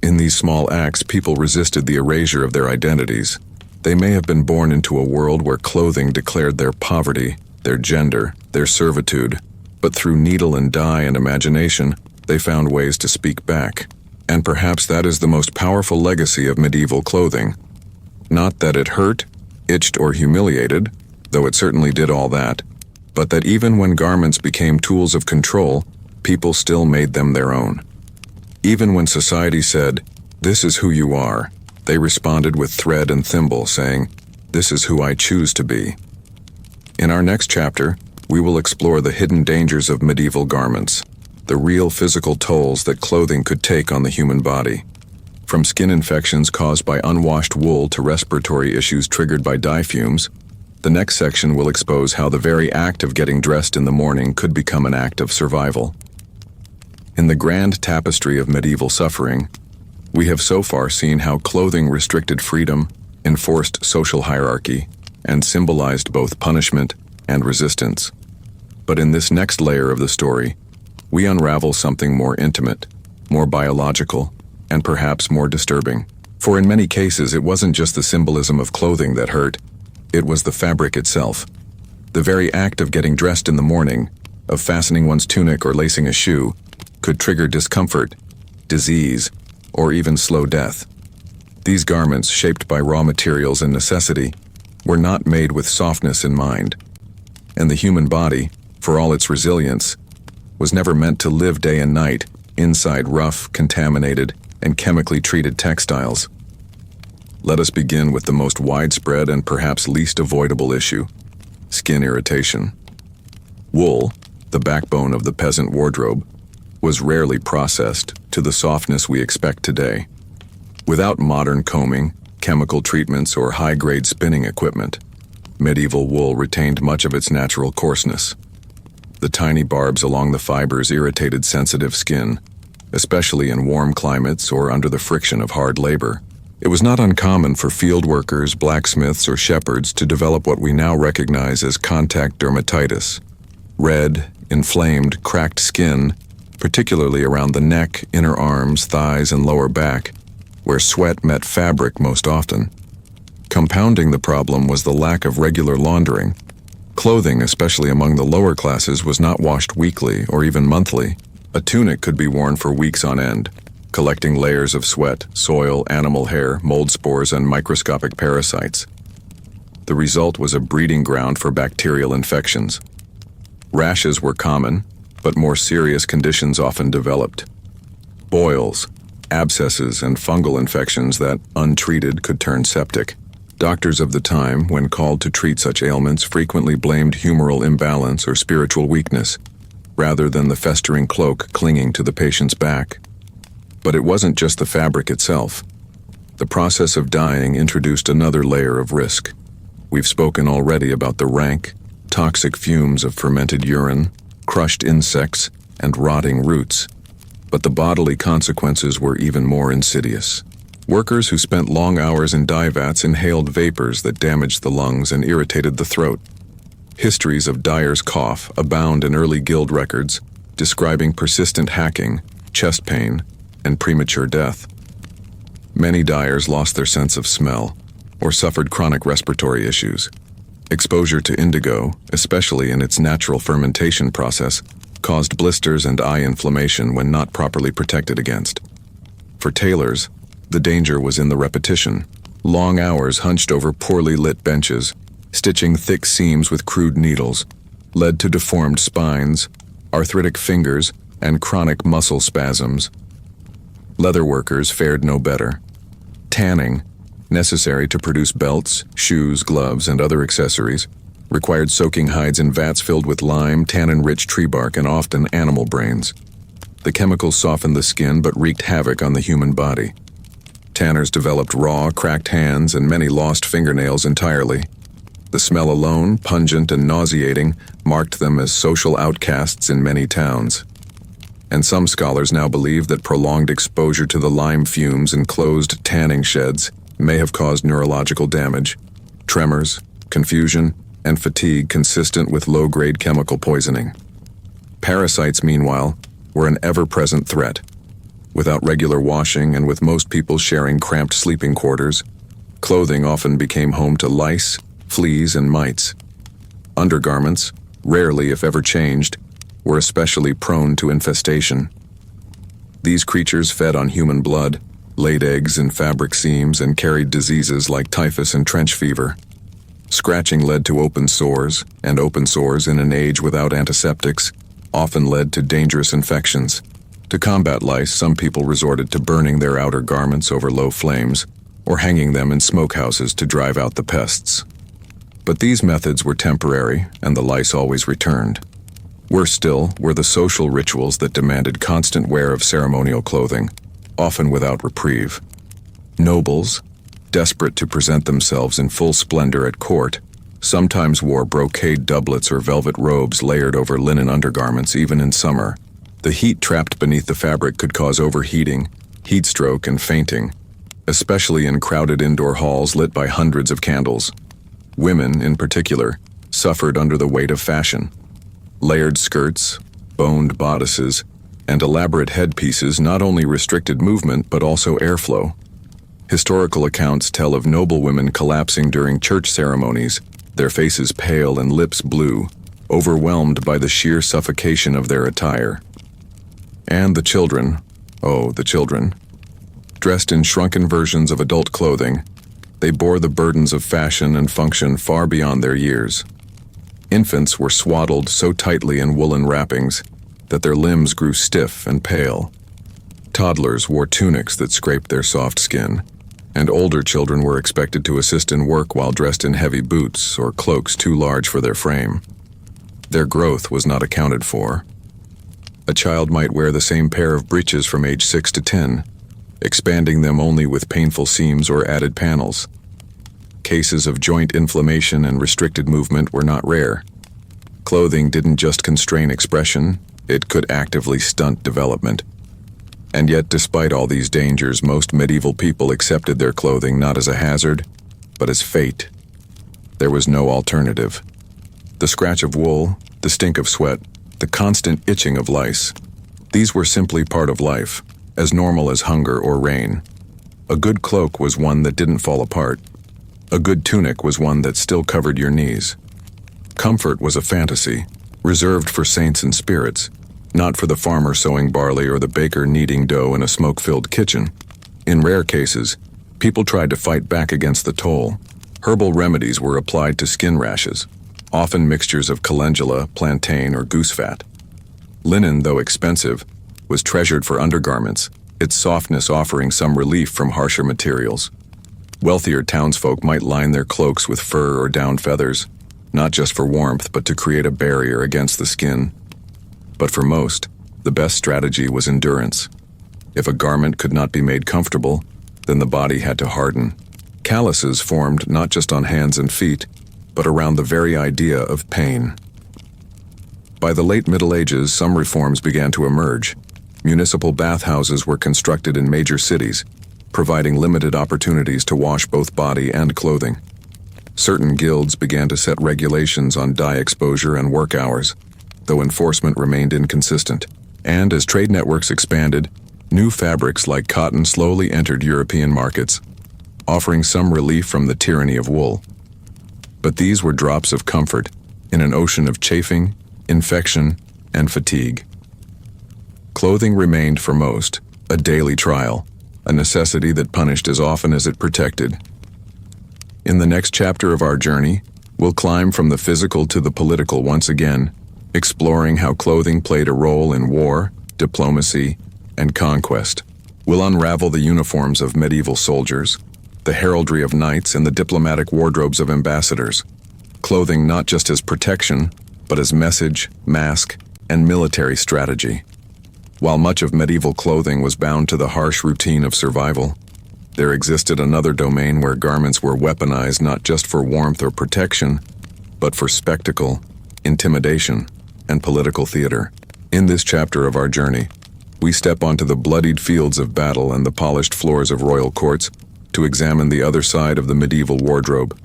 In these small acts, people resisted the erasure of their identities. They may have been born into a world where clothing declared their poverty, their gender, their servitude, but through needle and dye and imagination, they found ways to speak back. And perhaps that is the most powerful legacy of medieval clothing. Not that it hurt, itched, or humiliated, though it certainly did all that, but that even when garments became tools of control, people still made them their own. Even when society said, "This is who you are," they responded with thread and thimble, saying, This is who I choose to be. In our next chapter, we will explore the hidden dangers of medieval garments, the real physical tolls that clothing could take on the human body. From skin infections caused by unwashed wool to respiratory issues triggered by dye fumes, the next section will expose how the very act of getting dressed in the morning could become an act of survival. In the grand tapestry of medieval suffering, we have so far seen how clothing restricted freedom, enforced social hierarchy, and symbolized both punishment and resistance. But in this next layer of the story, we unravel something more intimate, more biological, and perhaps more disturbing. For in many cases, it wasn't just the symbolism of clothing that hurt, it was the fabric itself. The very act of getting dressed in the morning, of fastening one's tunic or lacing a shoe, could trigger discomfort, disease, or even slow death. These garments, shaped by raw materials and necessity, were not made with softness in mind. And the human body, for all its resilience, was never meant to live day and night inside rough, contaminated, and chemically treated textiles. Let us begin with the most widespread and perhaps least avoidable issue: skin irritation. Wool, the backbone of the peasant wardrobe, was rarely processed to the softness we expect today. Without modern combing, chemical treatments, or high-grade spinning equipment, medieval wool retained much of its natural coarseness. The tiny barbs along the fibers irritated sensitive skin, especially in warm climates or under the friction of hard labor. It was not uncommon for field workers, blacksmiths, or shepherds to develop what we now recognize as contact dermatitis: red, inflamed, cracked skin, particularly around the neck, inner arms, thighs, and lower back, where sweat met fabric most often. Compounding the problem was the lack of regular laundering. Clothing, especially among the lower classes, was not washed weekly or even monthly. A tunic could be worn for weeks on end, collecting layers of sweat, soil, animal hair, mold spores, and microscopic parasites. The result was a breeding ground for bacterial infections. Rashes were common, but more serious conditions often developed. Boils, abscesses, and fungal infections that, untreated, could turn septic. Doctors of the time, when called to treat such ailments, frequently blamed humoral imbalance or spiritual weakness, rather than the festering cloak clinging to the patient's back. But it wasn't just the fabric itself. The process of dyeing introduced another layer of risk. We've spoken already about the rank, toxic fumes of fermented urine, crushed insects, and rotting roots. But the bodily consequences were even more insidious. Workers who spent long hours in dye vats inhaled vapors that damaged the lungs and irritated the throat. Histories of dyer's cough abound in early guild records, describing persistent hacking, chest pain, and premature death. Many dyers lost their sense of smell, or suffered chronic respiratory issues. Exposure to indigo, especially in its natural fermentation process, caused blisters and eye inflammation when not properly protected against. For tailors, the danger was in the repetition. Long hours hunched over poorly lit benches, stitching thick seams with crude needles, led to deformed spines, arthritic fingers, and chronic muscle spasms. Leather workers fared no better. Tanning, necessary to produce belts, shoes, gloves, and other accessories, required soaking hides in vats filled with lime, tannin-rich tree bark, and often animal brains. The chemicals softened the skin but wreaked havoc on the human body. Tanners developed raw, cracked hands, and many lost fingernails entirely. The smell alone, pungent and nauseating, marked them as social outcasts in many towns. And some scholars now believe that prolonged exposure to the lime fumes in closed tanning sheds may have caused neurological damage, tremors, confusion, and fatigue consistent with low-grade chemical poisoning. Parasites, meanwhile, were an ever-present threat. Without regular washing and with most people sharing cramped sleeping quarters, clothing often became home to lice, fleas, and mites. Undergarments, rarely if ever changed, were especially prone to infestation. These creatures fed on human blood, laid eggs in fabric seams, and carried diseases like typhus and trench fever. Scratching led to open sores, and open sores in an age without antiseptics often led to dangerous infections. To combat lice, some people resorted to burning their outer garments over low flames, or hanging them in smokehouses to drive out the pests. But these methods were temporary, and the lice always returned. Worse still were the social rituals that demanded constant wear of ceremonial clothing, often without reprieve. Nobles, desperate to present themselves in full splendor at court, sometimes wore brocade doublets or velvet robes layered over linen undergarments even in summer. The heat trapped beneath the fabric could cause overheating, heat stroke, and fainting, especially in crowded indoor halls lit by hundreds of candles. Women, in particular, suffered under the weight of fashion. Layered skirts, boned bodices, and elaborate headpieces not only restricted movement but also airflow. Historical accounts tell of noblewomen collapsing during church ceremonies, their faces pale and lips blue, overwhelmed by the sheer suffocation of their attire. And the children, oh, the children. Dressed in shrunken versions of adult clothing, they bore the burdens of fashion and function far beyond their years. Infants were swaddled so tightly in woolen wrappings that their limbs grew stiff and pale. Toddlers wore tunics that scraped their soft skin, and older children were expected to assist in work while dressed in heavy boots or cloaks too large for their frame. Their growth was not accounted for. A child might wear the same pair of breeches from age 6 to 10, expanding them only with painful seams or added panels. Cases of joint inflammation and restricted movement were not rare. Clothing didn't just constrain expression, it could actively stunt development. And yet, despite all these dangers, most medieval people accepted their clothing not as a hazard, but as fate. There was no alternative. The scratch of wool, the stink of sweat, the constant itching of lice, these were simply part of life, as normal as hunger or rain. A good cloak was one that didn't fall apart. A good tunic was one that still covered your knees. Comfort was a fantasy, reserved for saints and spirits, not for the farmer sowing barley or the baker kneading dough in a smoke-filled kitchen. In rare cases, people tried to fight back against the toll. Herbal remedies were applied to skin rashes, often mixtures of calendula, plantain, or goose fat. Linen, though expensive, was treasured for undergarments, its softness offering some relief from harsher materials. Wealthier townsfolk might line their cloaks with fur or down feathers, not just for warmth but to create a barrier against the skin. But for most, the best strategy was endurance. If a garment could not be made comfortable, then the body had to harden. Calluses formed not just on hands and feet, but around the very idea of pain. By the late Middle Ages, some reforms began to emerge. Municipal bathhouses were constructed in major cities, providing limited opportunities to wash both body and clothing. Certain guilds began to set regulations on dye exposure and work hours, though enforcement remained inconsistent. And as trade networks expanded, new fabrics like cotton slowly entered European markets, offering some relief from the tyranny of wool. But these were drops of comfort in an ocean of chafing, infection, and fatigue. Clothing remained for most a daily trial, a necessity that punished as often as it protected. In the next chapter of our journey, we'll climb from the physical to the political once again, exploring how clothing played a role in war, diplomacy, and conquest. We'll unravel the uniforms of medieval soldiers, the heraldry of knights, and the diplomatic wardrobes of ambassadors. Clothing not just as protection, but as message, mask, and military strategy. While much of medieval clothing was bound to the harsh routine of survival, there existed another domain where garments were weaponized not just for warmth or protection, but for spectacle, intimidation, and political theater. In this chapter of our journey, we step onto the bloodied fields of battle and the polished floors of royal courts to examine the other side of the medieval wardrobe,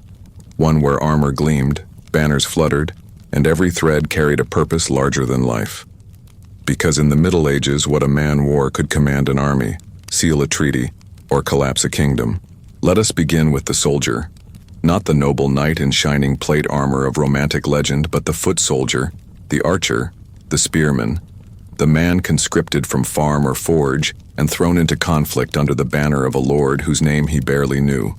one where armor gleamed, banners fluttered, and every thread carried a purpose larger than life. Because in the Middle Ages, what a man wore could command an army, seal a treaty, or collapse a kingdom. Let us begin with the soldier. Not the noble knight in shining plate armor of romantic legend, but the foot soldier, the archer, the spearman, the man conscripted from farm or forge and thrown into conflict under the banner of a lord whose name he barely knew.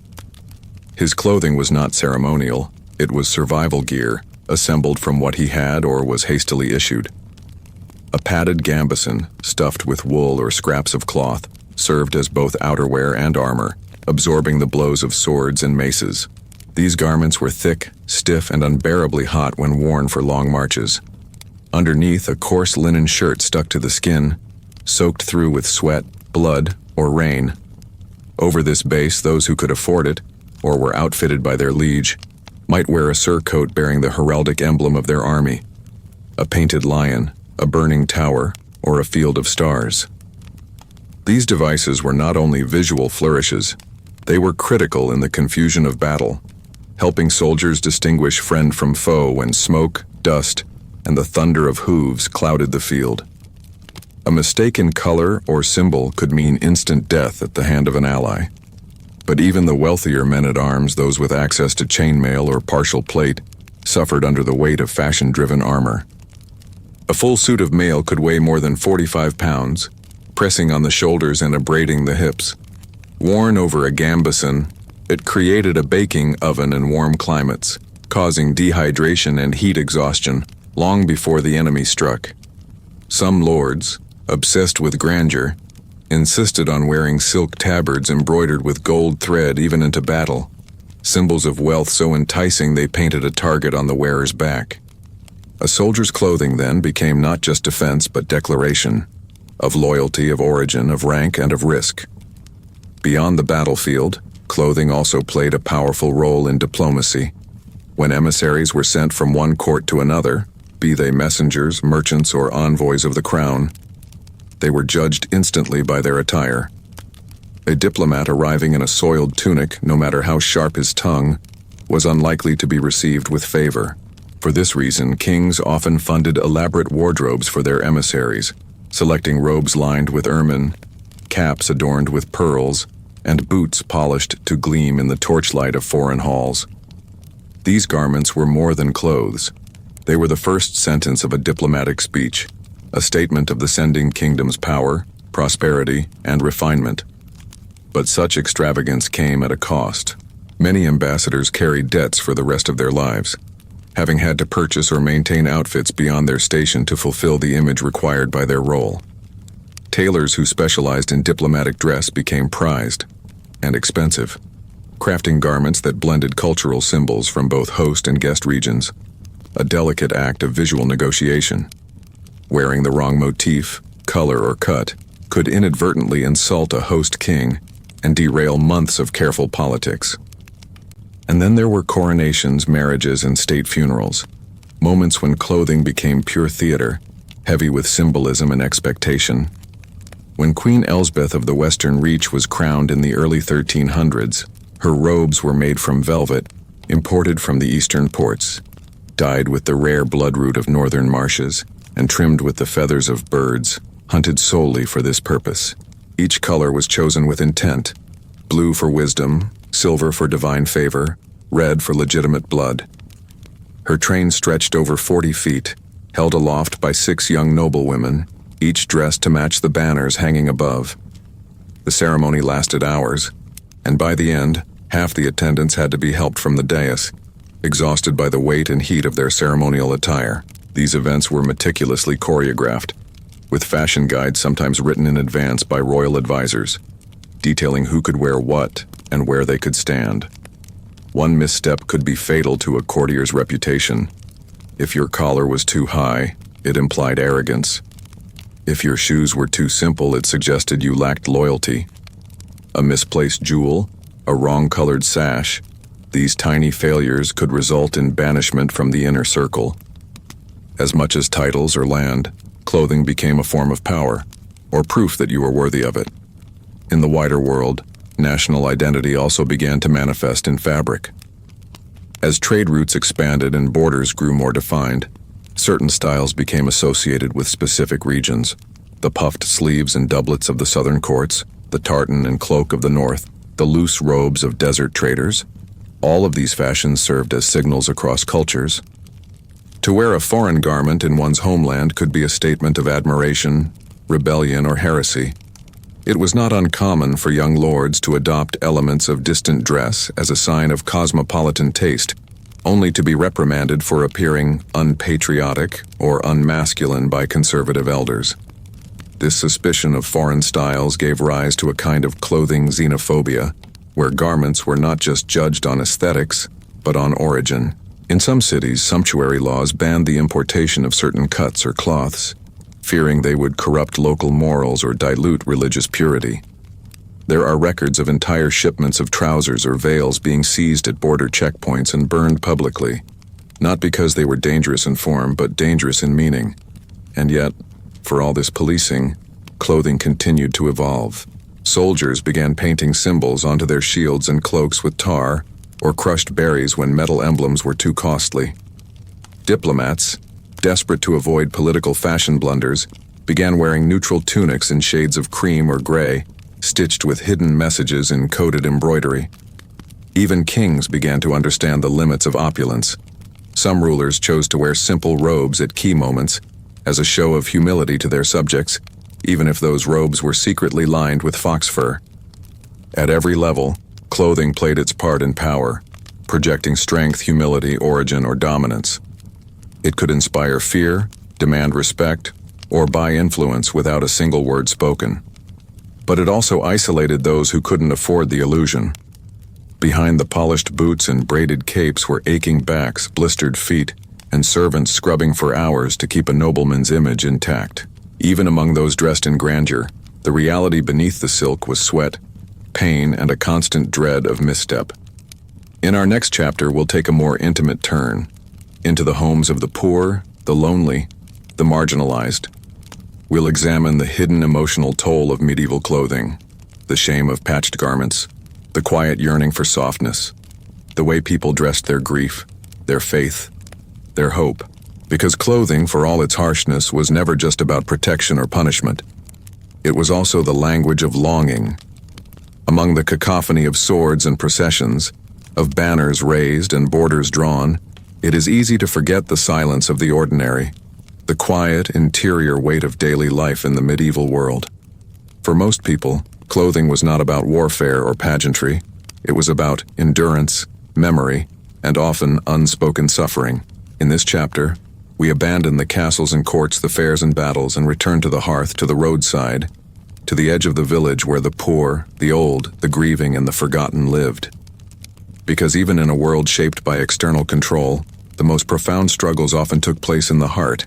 His clothing was not ceremonial, it was survival gear, assembled from what he had or was hastily issued. A padded gambeson, stuffed with wool or scraps of cloth, served as both outerwear and armor, absorbing the blows of swords and maces. These garments were thick, stiff, and unbearably hot when worn for long marches. Underneath, a coarse linen shirt stuck to the skin, soaked through with sweat, blood, or rain. Over this base, those who could afford it, or were outfitted by their liege, might wear a surcoat bearing the heraldic emblem of their army, a painted lion, a burning tower, or a field of stars. These devices were not only visual flourishes, they were critical in the confusion of battle, helping soldiers distinguish friend from foe when smoke, dust, and the thunder of hooves clouded the field. A mistake in color or symbol could mean instant death at the hand of an ally. But even the wealthier men-at-arms, those with access to chainmail or partial plate, suffered under the weight of fashion-driven armor. A full suit of mail could weigh more than 45 pounds, pressing on the shoulders and abrading the hips. Worn over a gambeson, it created a baking oven in warm climates, causing dehydration and heat exhaustion long before the enemy struck. Some lords, obsessed with grandeur, insisted on wearing silk tabards embroidered with gold thread even into battle, symbols of wealth so enticing they painted a target on the wearer's back. A soldier's clothing then became not just defense but declaration, of loyalty, of origin, of rank, and of risk. Beyond the battlefield, clothing also played a powerful role in diplomacy. When emissaries were sent from one court to another, be they messengers, merchants, or envoys of the crown, they were judged instantly by their attire. A diplomat arriving in a soiled tunic, no matter how sharp his tongue, was unlikely to be received with favor. For this reason, kings often funded elaborate wardrobes for their emissaries, selecting robes lined with ermine, caps adorned with pearls, and boots polished to gleam in the torchlight of foreign halls. These garments were more than clothes. They were the first sentence of a diplomatic speech, a statement of the sending kingdom's power, prosperity, and refinement. But such extravagance came at a cost. Many ambassadors carried debts for the rest of their lives, having had to purchase or maintain outfits beyond their station to fulfill the image required by their role. Tailors who specialized in diplomatic dress became prized and expensive, crafting garments that blended cultural symbols from both host and guest regions, a delicate act of visual negotiation. Wearing the wrong motif, color, or cut could inadvertently insult a host king and derail months of careful politics. And then there were coronations, marriages, and state funerals, moments when clothing became pure theater, heavy with symbolism and expectation. When Queen Elsbeth of the Western Reach was crowned in the early 1300s, her robes were made from velvet, imported from the eastern ports, dyed with the rare bloodroot of northern marshes, and trimmed with the feathers of birds, hunted solely for this purpose. Each color was chosen with intent: blue for wisdom, silver for divine favor, red for legitimate blood. Her train stretched over 40 feet, held aloft by 6 young noblewomen, each dressed to match the banners hanging above. The ceremony lasted hours, and by the end, half the attendants had to be helped from the dais, exhausted by the weight and heat of their ceremonial attire. These events were meticulously choreographed, with fashion guides sometimes written in advance by royal advisors, detailing who could wear what and where they could stand. One misstep could be fatal to a courtier's reputation. If your collar was too high, it implied arrogance. If your shoes were too simple, it suggested you lacked loyalty. A misplaced jewel, a wrong-colored sash, these tiny failures could result in banishment from the inner circle. As much as titles or land, clothing became a form of power, or proof that you were worthy of it. In the wider world, national identity also began to manifest in fabric. As trade routes expanded and borders grew more defined, certain styles became associated with specific regions: the puffed sleeves and doublets of the southern courts, the tartan and cloak of the north, the loose robes of desert traders. All of these fashions served as signals across cultures. To wear a foreign garment in one's homeland could be a statement of admiration, rebellion, or heresy. It was not uncommon for young lords to adopt elements of distant dress as a sign of cosmopolitan taste, only to be reprimanded for appearing unpatriotic or unmasculine by conservative elders. This suspicion of foreign styles gave rise to a kind of clothing xenophobia, where garments were not just judged on aesthetics, but on origin. In some cities, sumptuary laws banned the importation of certain cuts or cloths, fearing they would corrupt local morals or dilute religious purity. There are records of entire shipments of trousers or veils being seized at border checkpoints and burned publicly, not because they were dangerous in form, but dangerous in meaning. And yet, for all this policing, clothing continued to evolve. Soldiers began painting symbols onto their shields and cloaks with tar, or crushed berries when metal emblems were too costly. Diplomats, desperate to avoid political fashion blunders, began wearing neutral tunics in shades of cream or gray, stitched with hidden messages in coded embroidery. Even kings began to understand the limits of opulence. Some rulers chose to wear simple robes at key moments, as a show of humility to their subjects, even if those robes were secretly lined with fox fur. At every level, clothing played its part in power, projecting strength, humility, origin, or dominance. It could inspire fear, demand respect, or buy influence without a single word spoken. But it also isolated those who couldn't afford the illusion. Behind the polished boots and braided capes were aching backs, blistered feet, and servants scrubbing for hours to keep a nobleman's image intact. Even among those dressed in grandeur, the reality beneath the silk was sweat, pain, and a constant dread of misstep. In our next chapter, we'll take a more intimate turn into the homes of the poor, the lonely, the marginalized. We'll examine the hidden emotional toll of medieval clothing, the shame of patched garments, the quiet yearning for softness, the way people dressed their grief, their faith, their hope. Because clothing, for all its harshness, was never just about protection or punishment. It was also the language of longing. Among the cacophony of swords and processions, of banners raised and borders drawn, it is easy to forget the silence of the ordinary, the quiet, interior weight of daily life in the medieval world. For most people, clothing was not about warfare or pageantry. It was about endurance, memory, and often unspoken suffering. In this chapter, we abandon the castles and courts, the fairs and battles, and return to the hearth, to the roadside, to the edge of the village where the poor, the old, the grieving, and the forgotten lived. Because even in a world shaped by external control, the most profound struggles often took place in the heart,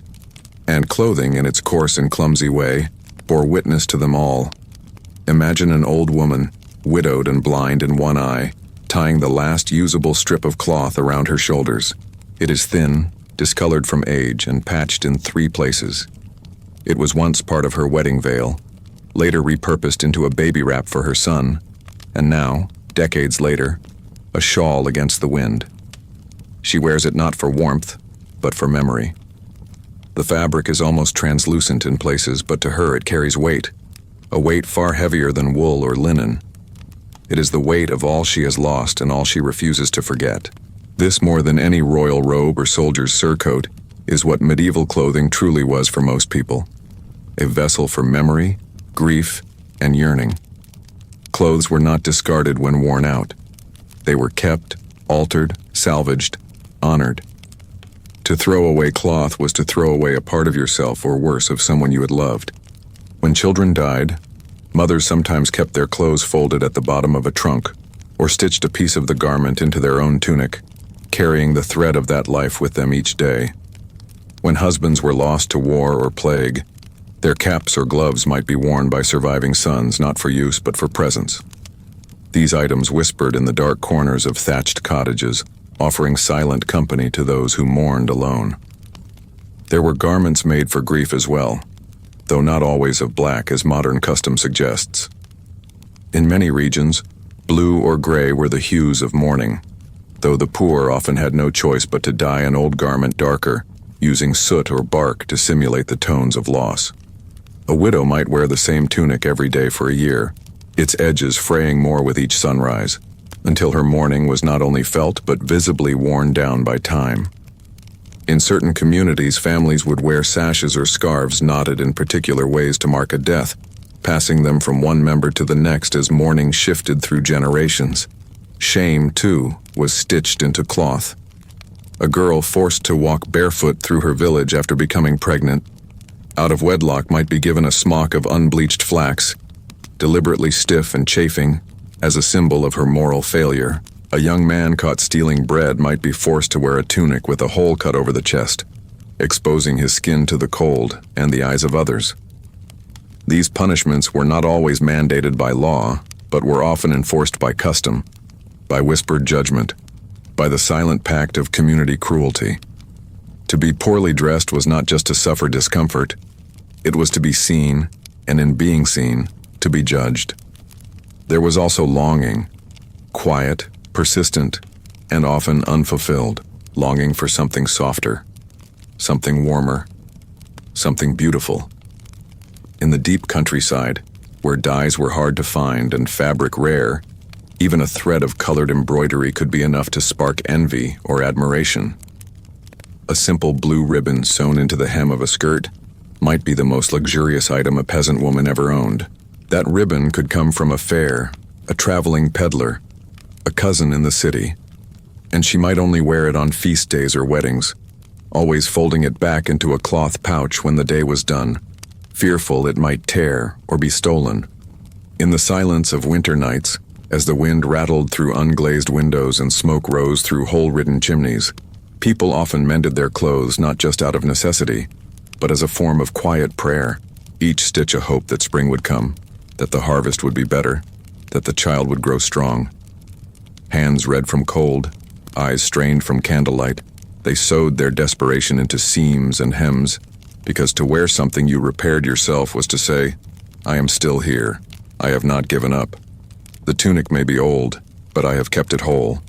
and clothing, in its coarse and clumsy way, bore witness to them all. Imagine an old woman, widowed and blind in one eye, tying the last usable strip of cloth around her shoulders. It is thin, discolored from age, and patched in 3 places. It was once part of her wedding veil, later repurposed into a baby wrap for her son, and now, decades later, a shawl against the wind. She wears it not for warmth, but for memory. The fabric is almost translucent in places, but to her it carries weight, a weight far heavier than wool or linen. It is the weight of all she has lost and all she refuses to forget. This, more than any royal robe or soldier's surcoat, is what medieval clothing truly was for most people. A vessel for memory, grief, and yearning. Clothes were not discarded when worn out. They were kept, altered, salvaged, honored. To throw away cloth was to throw away a part of yourself, or worse, of someone you had loved. When children died, mothers sometimes kept their clothes folded at the bottom of a trunk, or stitched a piece of the garment into their own tunic, carrying the thread of that life with them each day. When husbands were lost to war or plague, their caps or gloves might be worn by surviving sons, not for use but for presence. These items whispered in the dark corners of thatched cottages, offering silent company to those who mourned alone. There were garments made for grief as well, though not always of black as modern custom suggests. In many regions, blue or gray were the hues of mourning, though the poor often had no choice but to dye an old garment darker, using soot or bark to simulate the tones of loss. A widow might wear the same tunic every day for a year, its edges fraying more with each sunrise, until her mourning was not only felt but visibly worn down by time. In certain communities, families would wear sashes or scarves knotted in particular ways to mark a death, passing them from one member to the next as mourning shifted through generations. Shame, too, was stitched into cloth. A girl forced to walk barefoot through her village after becoming pregnant, out of wedlock, might be given a smock of unbleached flax, deliberately stiff and chafing, As a symbol of her moral failure, a young man caught stealing bread might be forced to wear a tunic with a hole cut over the chest, exposing his skin to the cold and the eyes of others. These punishments were not always mandated by law, but were often enforced by custom, by whispered judgment, by the silent pact of community cruelty. To be poorly dressed was not just to suffer discomfort, it was to be seen, and in being seen, to be judged. There was also longing, quiet, persistent, and often unfulfilled, longing for something softer, something warmer, something beautiful. In the deep countryside, where dyes were hard to find and fabric rare, even a thread of colored embroidery could be enough to spark envy or admiration. A simple blue ribbon sewn into the hem of a skirt might be the most luxurious item a peasant woman ever owned. That ribbon could come from a fair, a traveling peddler, a cousin in the city, and she might only wear it on feast days or weddings, always folding it back into a cloth pouch when the day was done, fearful it might tear or be stolen. In the silence of winter nights, as the wind rattled through unglazed windows and smoke rose through hole-ridden chimneys, people often mended their clothes not just out of necessity, but as a form of quiet prayer, each stitch a hope that spring would come, that the harvest would be better, that the child would grow strong. Hands red from cold, eyes strained from candlelight, they sewed their desperation into seams and hems, because to wear something you repaired yourself was to say, I am still here, I have not given up. The tunic may be old, but I have kept it whole.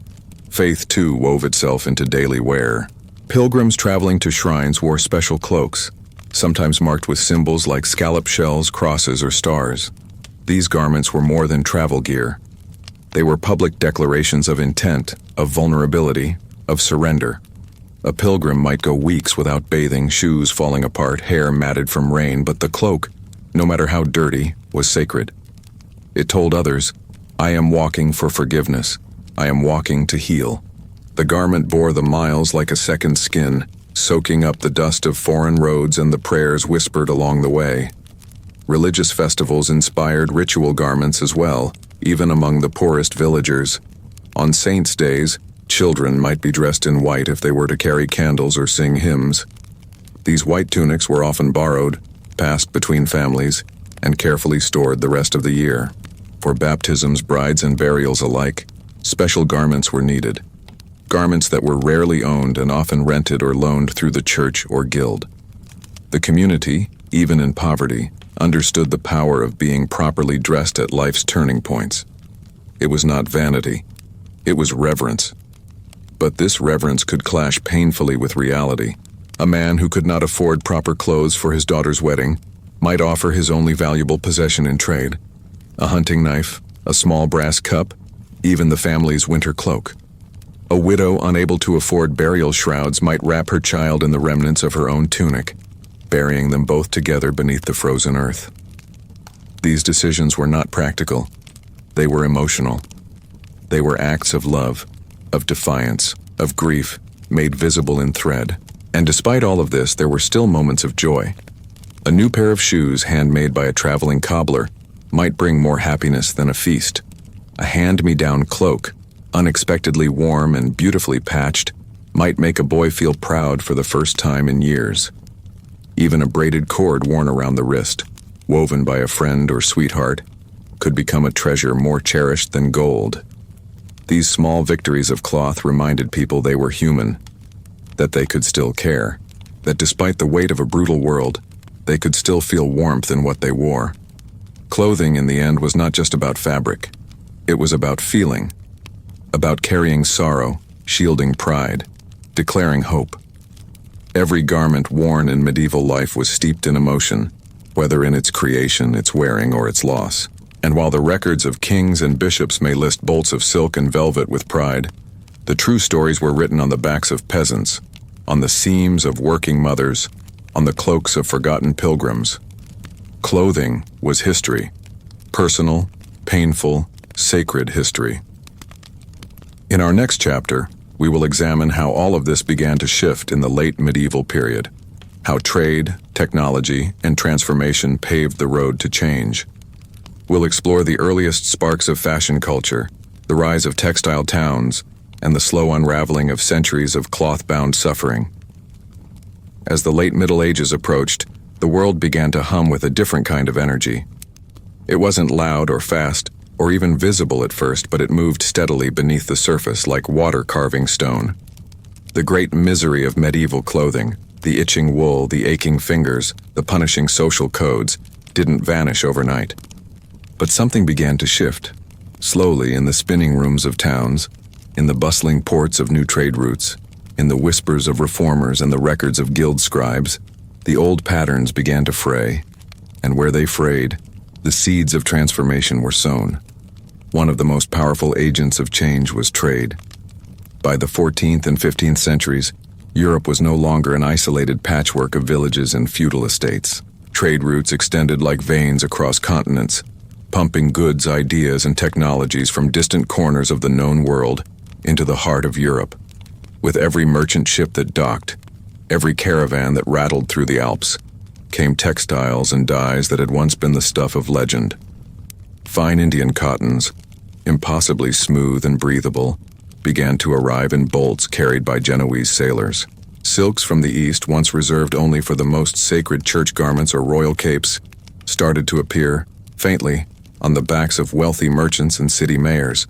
Faith, too, wove itself into daily wear. Pilgrims traveling to shrines wore special cloaks, sometimes marked with symbols like scallop shells, crosses, or stars. These garments were more than travel gear. They were public declarations of intent, of vulnerability, of surrender. A pilgrim might go weeks without bathing, shoes falling apart, hair matted from rain, but the cloak, no matter how dirty, was sacred. It told others, I am walking for forgiveness. I am walking to heal. The garment bore the miles like a second skin, soaking up the dust of foreign roads and the prayers whispered along the way. Religious festivals inspired ritual garments as well, even among the poorest villagers. On saints' days, children might be dressed in white if they were to carry candles or sing hymns. These white tunics were often borrowed, passed between families, and carefully stored the rest of the year. For baptisms, brides, and burials alike, special garments were needed. Garments that were rarely owned and often rented or loaned through the church or guild. The community, even in poverty, understood the power of being properly dressed at life's turning points. It was not vanity, it was reverence. But this reverence could clash painfully with reality. A man who could not afford proper clothes for his daughter's wedding might offer his only valuable possession in trade: a hunting knife, a small brass cup, even the family's winter cloak. A widow unable to afford burial shrouds might wrap her child in the remnants of her own tunic, burying them both together beneath the frozen earth. These decisions were not practical. They were emotional. They were acts of love, of defiance, of grief, made visible in thread. And despite all of this, there were still moments of joy. A new pair of shoes handmade by a traveling cobbler might bring more happiness than a feast. A hand-me-down cloak, unexpectedly warm and beautifully patched, might make a boy feel proud for the first time in years. Even a braided cord worn around the wrist, woven by a friend or sweetheart, could become a treasure more cherished than gold. These small victories of cloth reminded people they were human, that they could still care, that despite the weight of a brutal world, they could still feel warmth in what they wore. Clothing, in the end, was not just about fabric. It was about feeling, about carrying sorrow, shielding pride, declaring hope. Every garment worn in medieval life was steeped in emotion, whether in its creation, its wearing, or its loss. And while the records of kings and bishops may list bolts of silk and velvet with pride, the true stories were written on the backs of peasants, on the seams of working mothers, on the cloaks of forgotten pilgrims. Clothing was history, personal, painful, sacred history. In our next chapter, we will examine how all of this began to shift in the late medieval period, how trade, technology, and transformation paved the road to change. We'll explore the earliest sparks of fashion culture, the rise of textile towns, and the slow unraveling of centuries of cloth-bound suffering. As the late Middle Ages approached, the world began to hum with a different kind of energy. It wasn't loud or fast, or even visible at first, but it moved steadily beneath the surface like water carving stone. The great misery of medieval clothing, the itching wool, the aching fingers, the punishing social codes, didn't vanish overnight. But something began to shift, slowly in the spinning rooms of towns, in the bustling ports of new trade routes, in the whispers of reformers and the records of guild scribes. The old patterns began to fray, and where they frayed, the seeds of transformation were sown. One of the most powerful agents of change was trade. By the 14th and 15th centuries, Europe was no longer an isolated patchwork of villages and feudal estates. Trade routes extended like veins across continents, pumping goods, ideas, and technologies from distant corners of the known world into the heart of Europe. With every merchant ship that docked, every caravan that rattled through the Alps, came textiles and dyes that had once been the stuff of legend. Fine Indian cottons, impossibly smooth and breathable, began to arrive in bolts carried by Genoese sailors. Silks from the East, once reserved only for the most sacred church garments or royal capes, started to appear, faintly, on the backs of wealthy merchants and city mayors.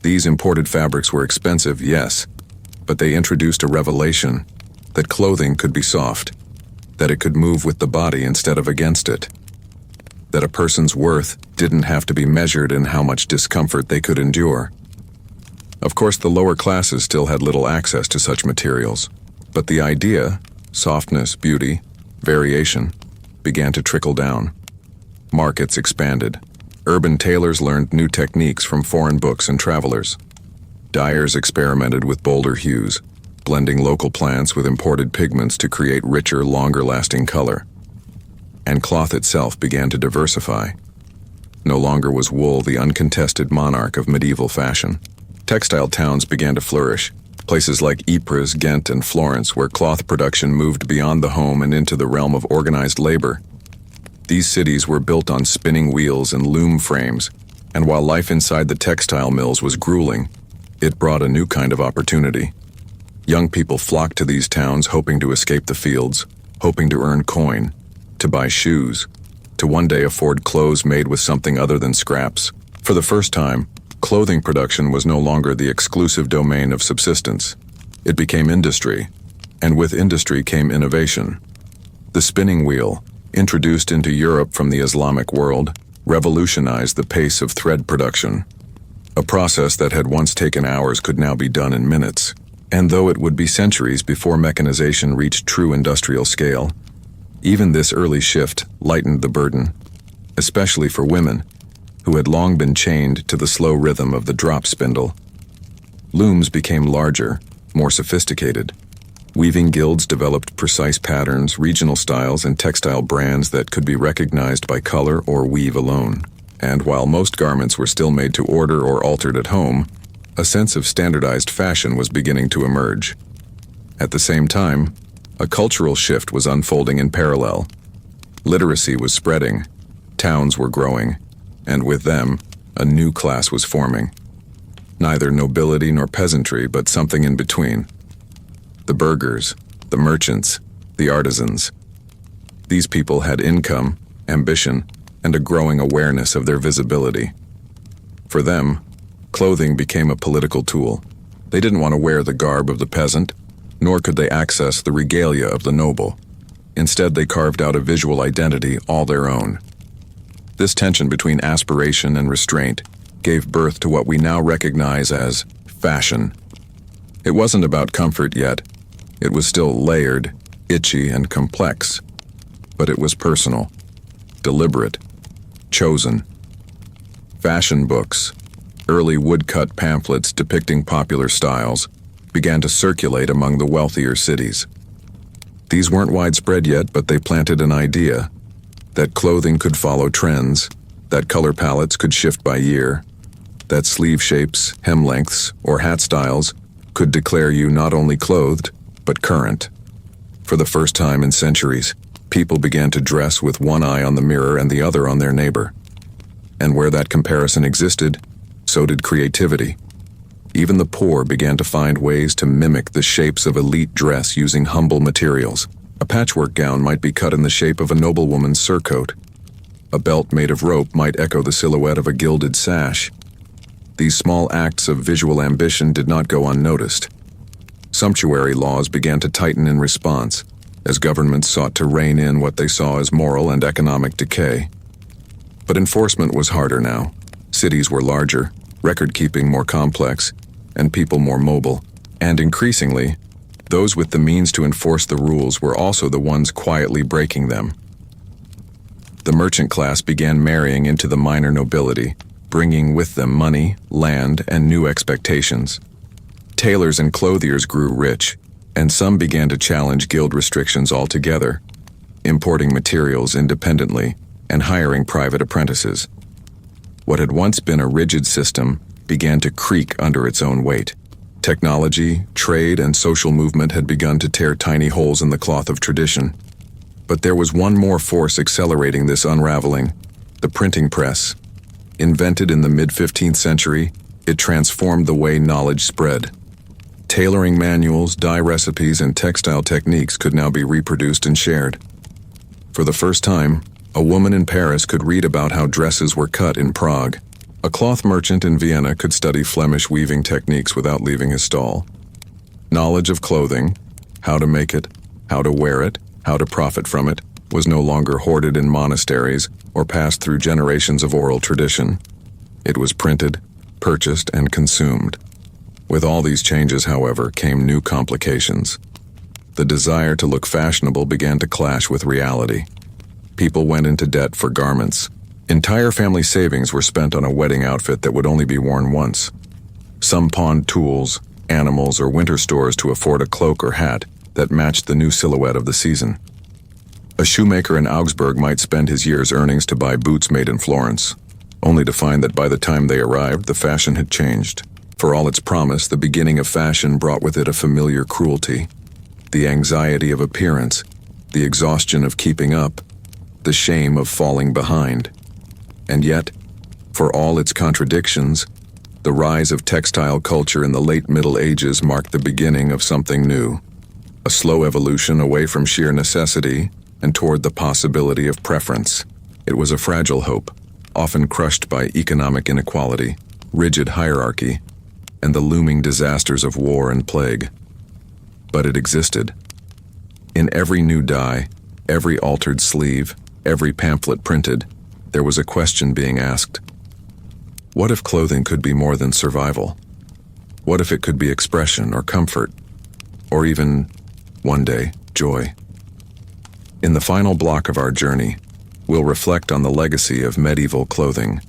These imported fabrics were expensive, yes, but they introduced a revelation that clothing could be soft, that it could move with the body instead of against it, that a person's worth didn't have to be measured in how much discomfort they could endure. Of course, the lower classes still had little access to such materials, but the idea, softness, beauty, variation, began to trickle down. Markets expanded. Urban tailors learned new techniques from foreign books and travelers. Dyers experimented with bolder hues, blending local plants with imported pigments to create richer, longer-lasting color. And cloth itself began to diversify. No longer was wool the uncontested monarch of medieval fashion. Textile towns began to flourish, places like Ypres, Ghent, and Florence, where cloth production moved beyond the home and into the realm of organized labor. These cities were built on spinning wheels and loom frames, and while life inside the textile mills was grueling, it brought a new kind of opportunity. Young people flocked to these towns hoping to escape the fields, hoping to earn coin, to buy shoes, to one day afford clothes made with something other than scraps. For the first time, clothing production was no longer the exclusive domain of subsistence. It became industry, and with industry came innovation. The spinning wheel, introduced into Europe from the Islamic world, revolutionized the pace of thread production. A process that had once taken hours could now be done in minutes. And though it would be centuries before mechanization reached true industrial scale, even this early shift lightened the burden, especially for women, who had long been chained to the slow rhythm of the drop spindle. Looms became larger, more sophisticated. Weaving guilds developed precise patterns, regional styles, and textile brands that could be recognized by color or weave alone. And while most garments were still made to order or altered at home, a sense of standardized fashion was beginning to emerge. At the same time, a cultural shift was unfolding in parallel. Literacy was spreading, towns were growing, and with them, a new class was forming. Neither nobility nor peasantry, but something in between. The burghers, the merchants, the artisans. These people had income, ambition, and a growing awareness of their visibility. For them, clothing became a political tool. They didn't want to wear the garb of the peasant, nor could they access the regalia of the noble. Instead, they carved out a visual identity all their own. This tension between aspiration and restraint gave birth to what we now recognize as fashion. It wasn't about comfort yet. It was still layered, itchy, and complex. But it was personal, deliberate, chosen. Fashion books, early woodcut pamphlets depicting popular styles, began to circulate among the wealthier cities. These weren't widespread yet, but they planted an idea that clothing could follow trends, that color palettes could shift by year, that sleeve shapes, hem lengths, or hat styles could declare you not only clothed, but current. For the first time in centuries, people began to dress with one eye on the mirror and the other on their neighbor. And where that comparison existed, so did creativity. Even the poor began to find ways to mimic the shapes of elite dress using humble materials. A patchwork gown might be cut in the shape of a noblewoman's surcoat. A belt made of rope might echo the silhouette of a gilded sash. These small acts of visual ambition did not go unnoticed. Sumptuary laws began to tighten in response, as governments sought to rein in what they saw as moral and economic decay. But enforcement was harder now. Cities were larger, record-keeping more complex, and people more mobile. And increasingly, those with the means to enforce the rules were also the ones quietly breaking them. The merchant class began marrying into the minor nobility, bringing with them money, land, and new expectations. Tailors and clothiers grew rich, and some began to challenge guild restrictions altogether, importing materials independently and hiring private apprentices. What had once been a rigid system began to creak under its own weight. Technology, trade, and social movement had begun to tear tiny holes in the cloth of tradition. But there was one more force accelerating this unraveling: the printing press. Invented in the mid-15th century, it transformed the way knowledge spread. Tailoring manuals, dye recipes, and textile techniques could now be reproduced and shared. For the first time, a woman in Paris could read about how dresses were cut in Prague. A cloth merchant in Vienna could study Flemish weaving techniques without leaving his stall. Knowledge of clothing, how to make it, how to wear it, how to profit from it, was no longer hoarded in monasteries or passed through generations of oral tradition. It was printed, purchased, and consumed. With all these changes, however, came new complications. The desire to look fashionable began to clash with reality. People went into debt for garments. Entire family savings were spent on a wedding outfit that would only be worn once. Some pawned tools, animals, or winter stores to afford a cloak or hat that matched the new silhouette of the season. A shoemaker in Augsburg might spend his year's earnings to buy boots made in Florence, only to find that by the time they arrived, the fashion had changed. For all its promise, the beginning of fashion brought with it a familiar cruelty. The anxiety of appearance, the exhaustion of keeping up, the shame of falling behind. And yet, for all its contradictions, the rise of textile culture in the late Middle Ages marked the beginning of something new. A slow evolution away from sheer necessity and toward the possibility of preference. It was a fragile hope, often crushed by economic inequality, rigid hierarchy, and the looming disasters of war and plague. But it existed. In every new dye, every altered sleeve, every pamphlet printed, there was a question being asked. What if clothing could be more than survival? What if it could be expression or comfort, or even, one day, joy? In the final block of our journey, we'll reflect on the legacy of medieval clothing,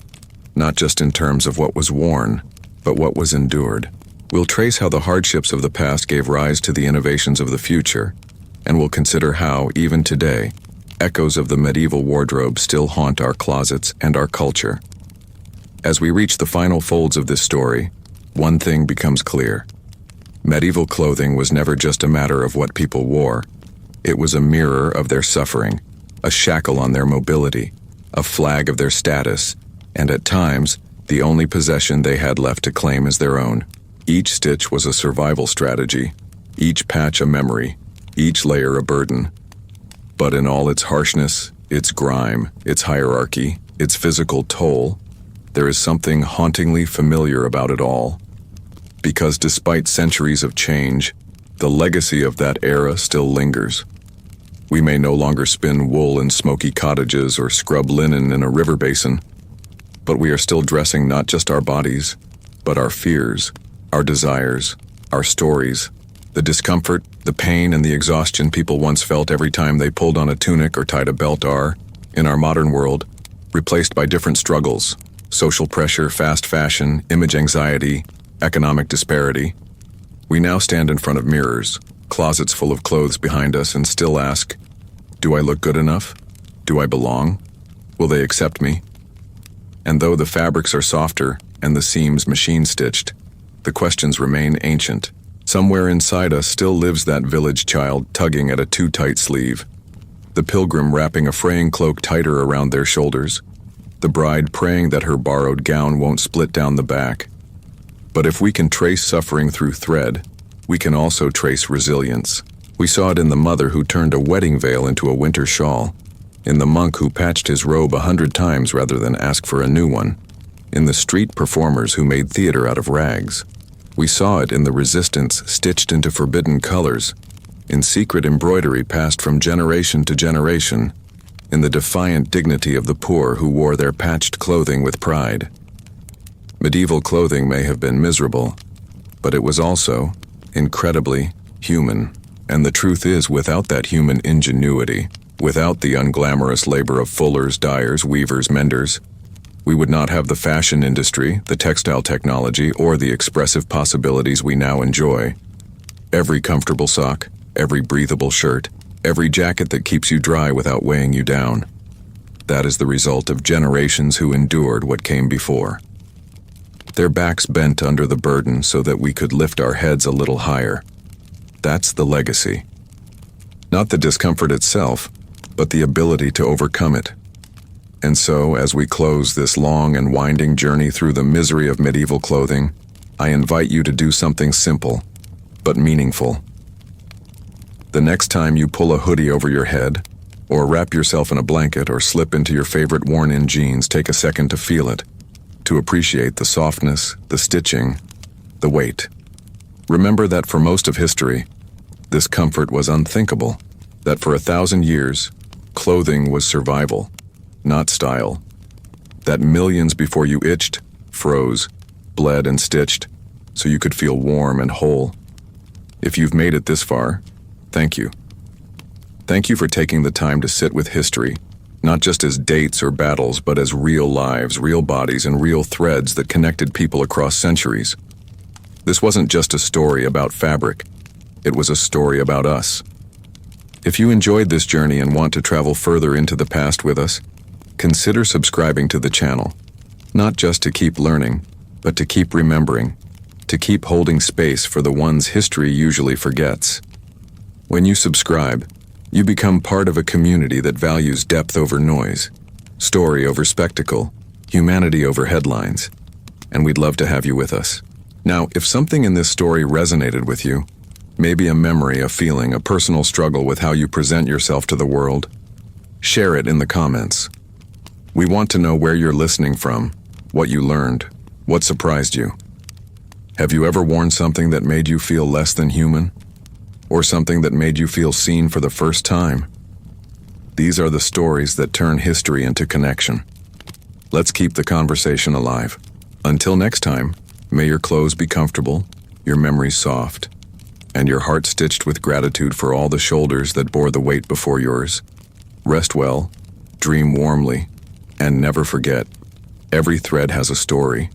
not just in terms of what was worn, but what was endured. We'll trace how the hardships of the past gave rise to the innovations of the future, and we'll consider how, even today, echoes of the medieval wardrobe still haunt our closets and our culture. As we reach the final folds of this story, one thing becomes clear. Medieval clothing was never just a matter of what people wore. It was a mirror of their suffering, a shackle on their mobility, a flag of their status, and at times, the only possession they had left to claim as their own. Each stitch was a survival strategy, each patch a memory, each layer a burden. But in all its harshness, its grime, its hierarchy, its physical toll, there is something hauntingly familiar about it all. Because despite centuries of change, the legacy of that era still lingers. We may no longer spin wool in smoky cottages or scrub linen in a river basin, but we are still dressing not just our bodies, but our fears, our desires, our stories, the discomfort, the pain, and the exhaustion people once felt every time they pulled on a tunic or tied a belt are, in our modern world, replaced by different struggles: social pressure, fast fashion, image anxiety, economic disparity. We now stand in front of mirrors, closets full of clothes behind us, and still ask, do I look good enough? Do I belong? Will they accept me? And though the fabrics are softer and the seams machine-stitched, the questions remain ancient. Somewhere inside us still lives that village child tugging at a too tight sleeve, the pilgrim wrapping a fraying cloak tighter around their shoulders, the bride praying that her borrowed gown won't split down the back. But if we can trace suffering through thread, we can also trace resilience. We saw it in the mother who turned a wedding veil into a winter shawl, in the monk who patched his robe 100 times rather than ask for a new one, in the street performers who made theater out of rags. We saw it in the resistance stitched into forbidden colors, in secret embroidery passed from generation to generation, in the defiant dignity of the poor who wore their patched clothing with pride. Medieval clothing may have been miserable, but it was also, incredibly, human. And the truth is, without that human ingenuity, without the unglamorous labor of fullers, dyers, weavers, menders, we would not have the fashion industry, the textile technology, or the expressive possibilities we now enjoy. Every comfortable sock, every breathable shirt, every jacket that keeps you dry without weighing you down. That is the result of generations who endured what came before. Their backs bent under the burden so that we could lift our heads a little higher. That's the legacy. Not the discomfort itself, but the ability to overcome it. And so, as we close this long and winding journey through the misery of medieval clothing, I invite you to do something simple, but meaningful. The next time you pull a hoodie over your head, or wrap yourself in a blanket, or slip into your favorite worn-in jeans, take a second to feel it, to appreciate the softness, the stitching, the weight. Remember that for most of history, this comfort was unthinkable, that for 1,000 years, clothing was survival, not style, that millions before you itched, froze, bled and stitched, so you could feel warm and whole. If you've made it this far, thank you. Thank you for taking the time to sit with history, not just as dates or battles, but as real lives, real bodies, and real threads that connected people across centuries. This wasn't just a story about fabric. It was a story about us. If you enjoyed this journey and want to travel further into the past with us, consider subscribing to the channel, not just to keep learning, but to keep remembering, to keep holding space for the ones history usually forgets. When you subscribe, you become part of a community that values depth over noise, story over spectacle, humanity over headlines, and we'd love to have you with us. Now, if something in this story resonated with you, maybe a memory, a feeling, a personal struggle with how you present yourself to the world, share it in the comments. We want to know where you're listening from, what you learned, what surprised you. Have you ever worn something that made you feel less than human? Or something that made you feel seen for the first time? These are the stories that turn history into connection. Let's keep the conversation alive. Until next time, may your clothes be comfortable, your memories soft, and your heart stitched with gratitude for all the shoulders that bore the weight before yours. Rest well, dream warmly, and never forget, every thread has a story,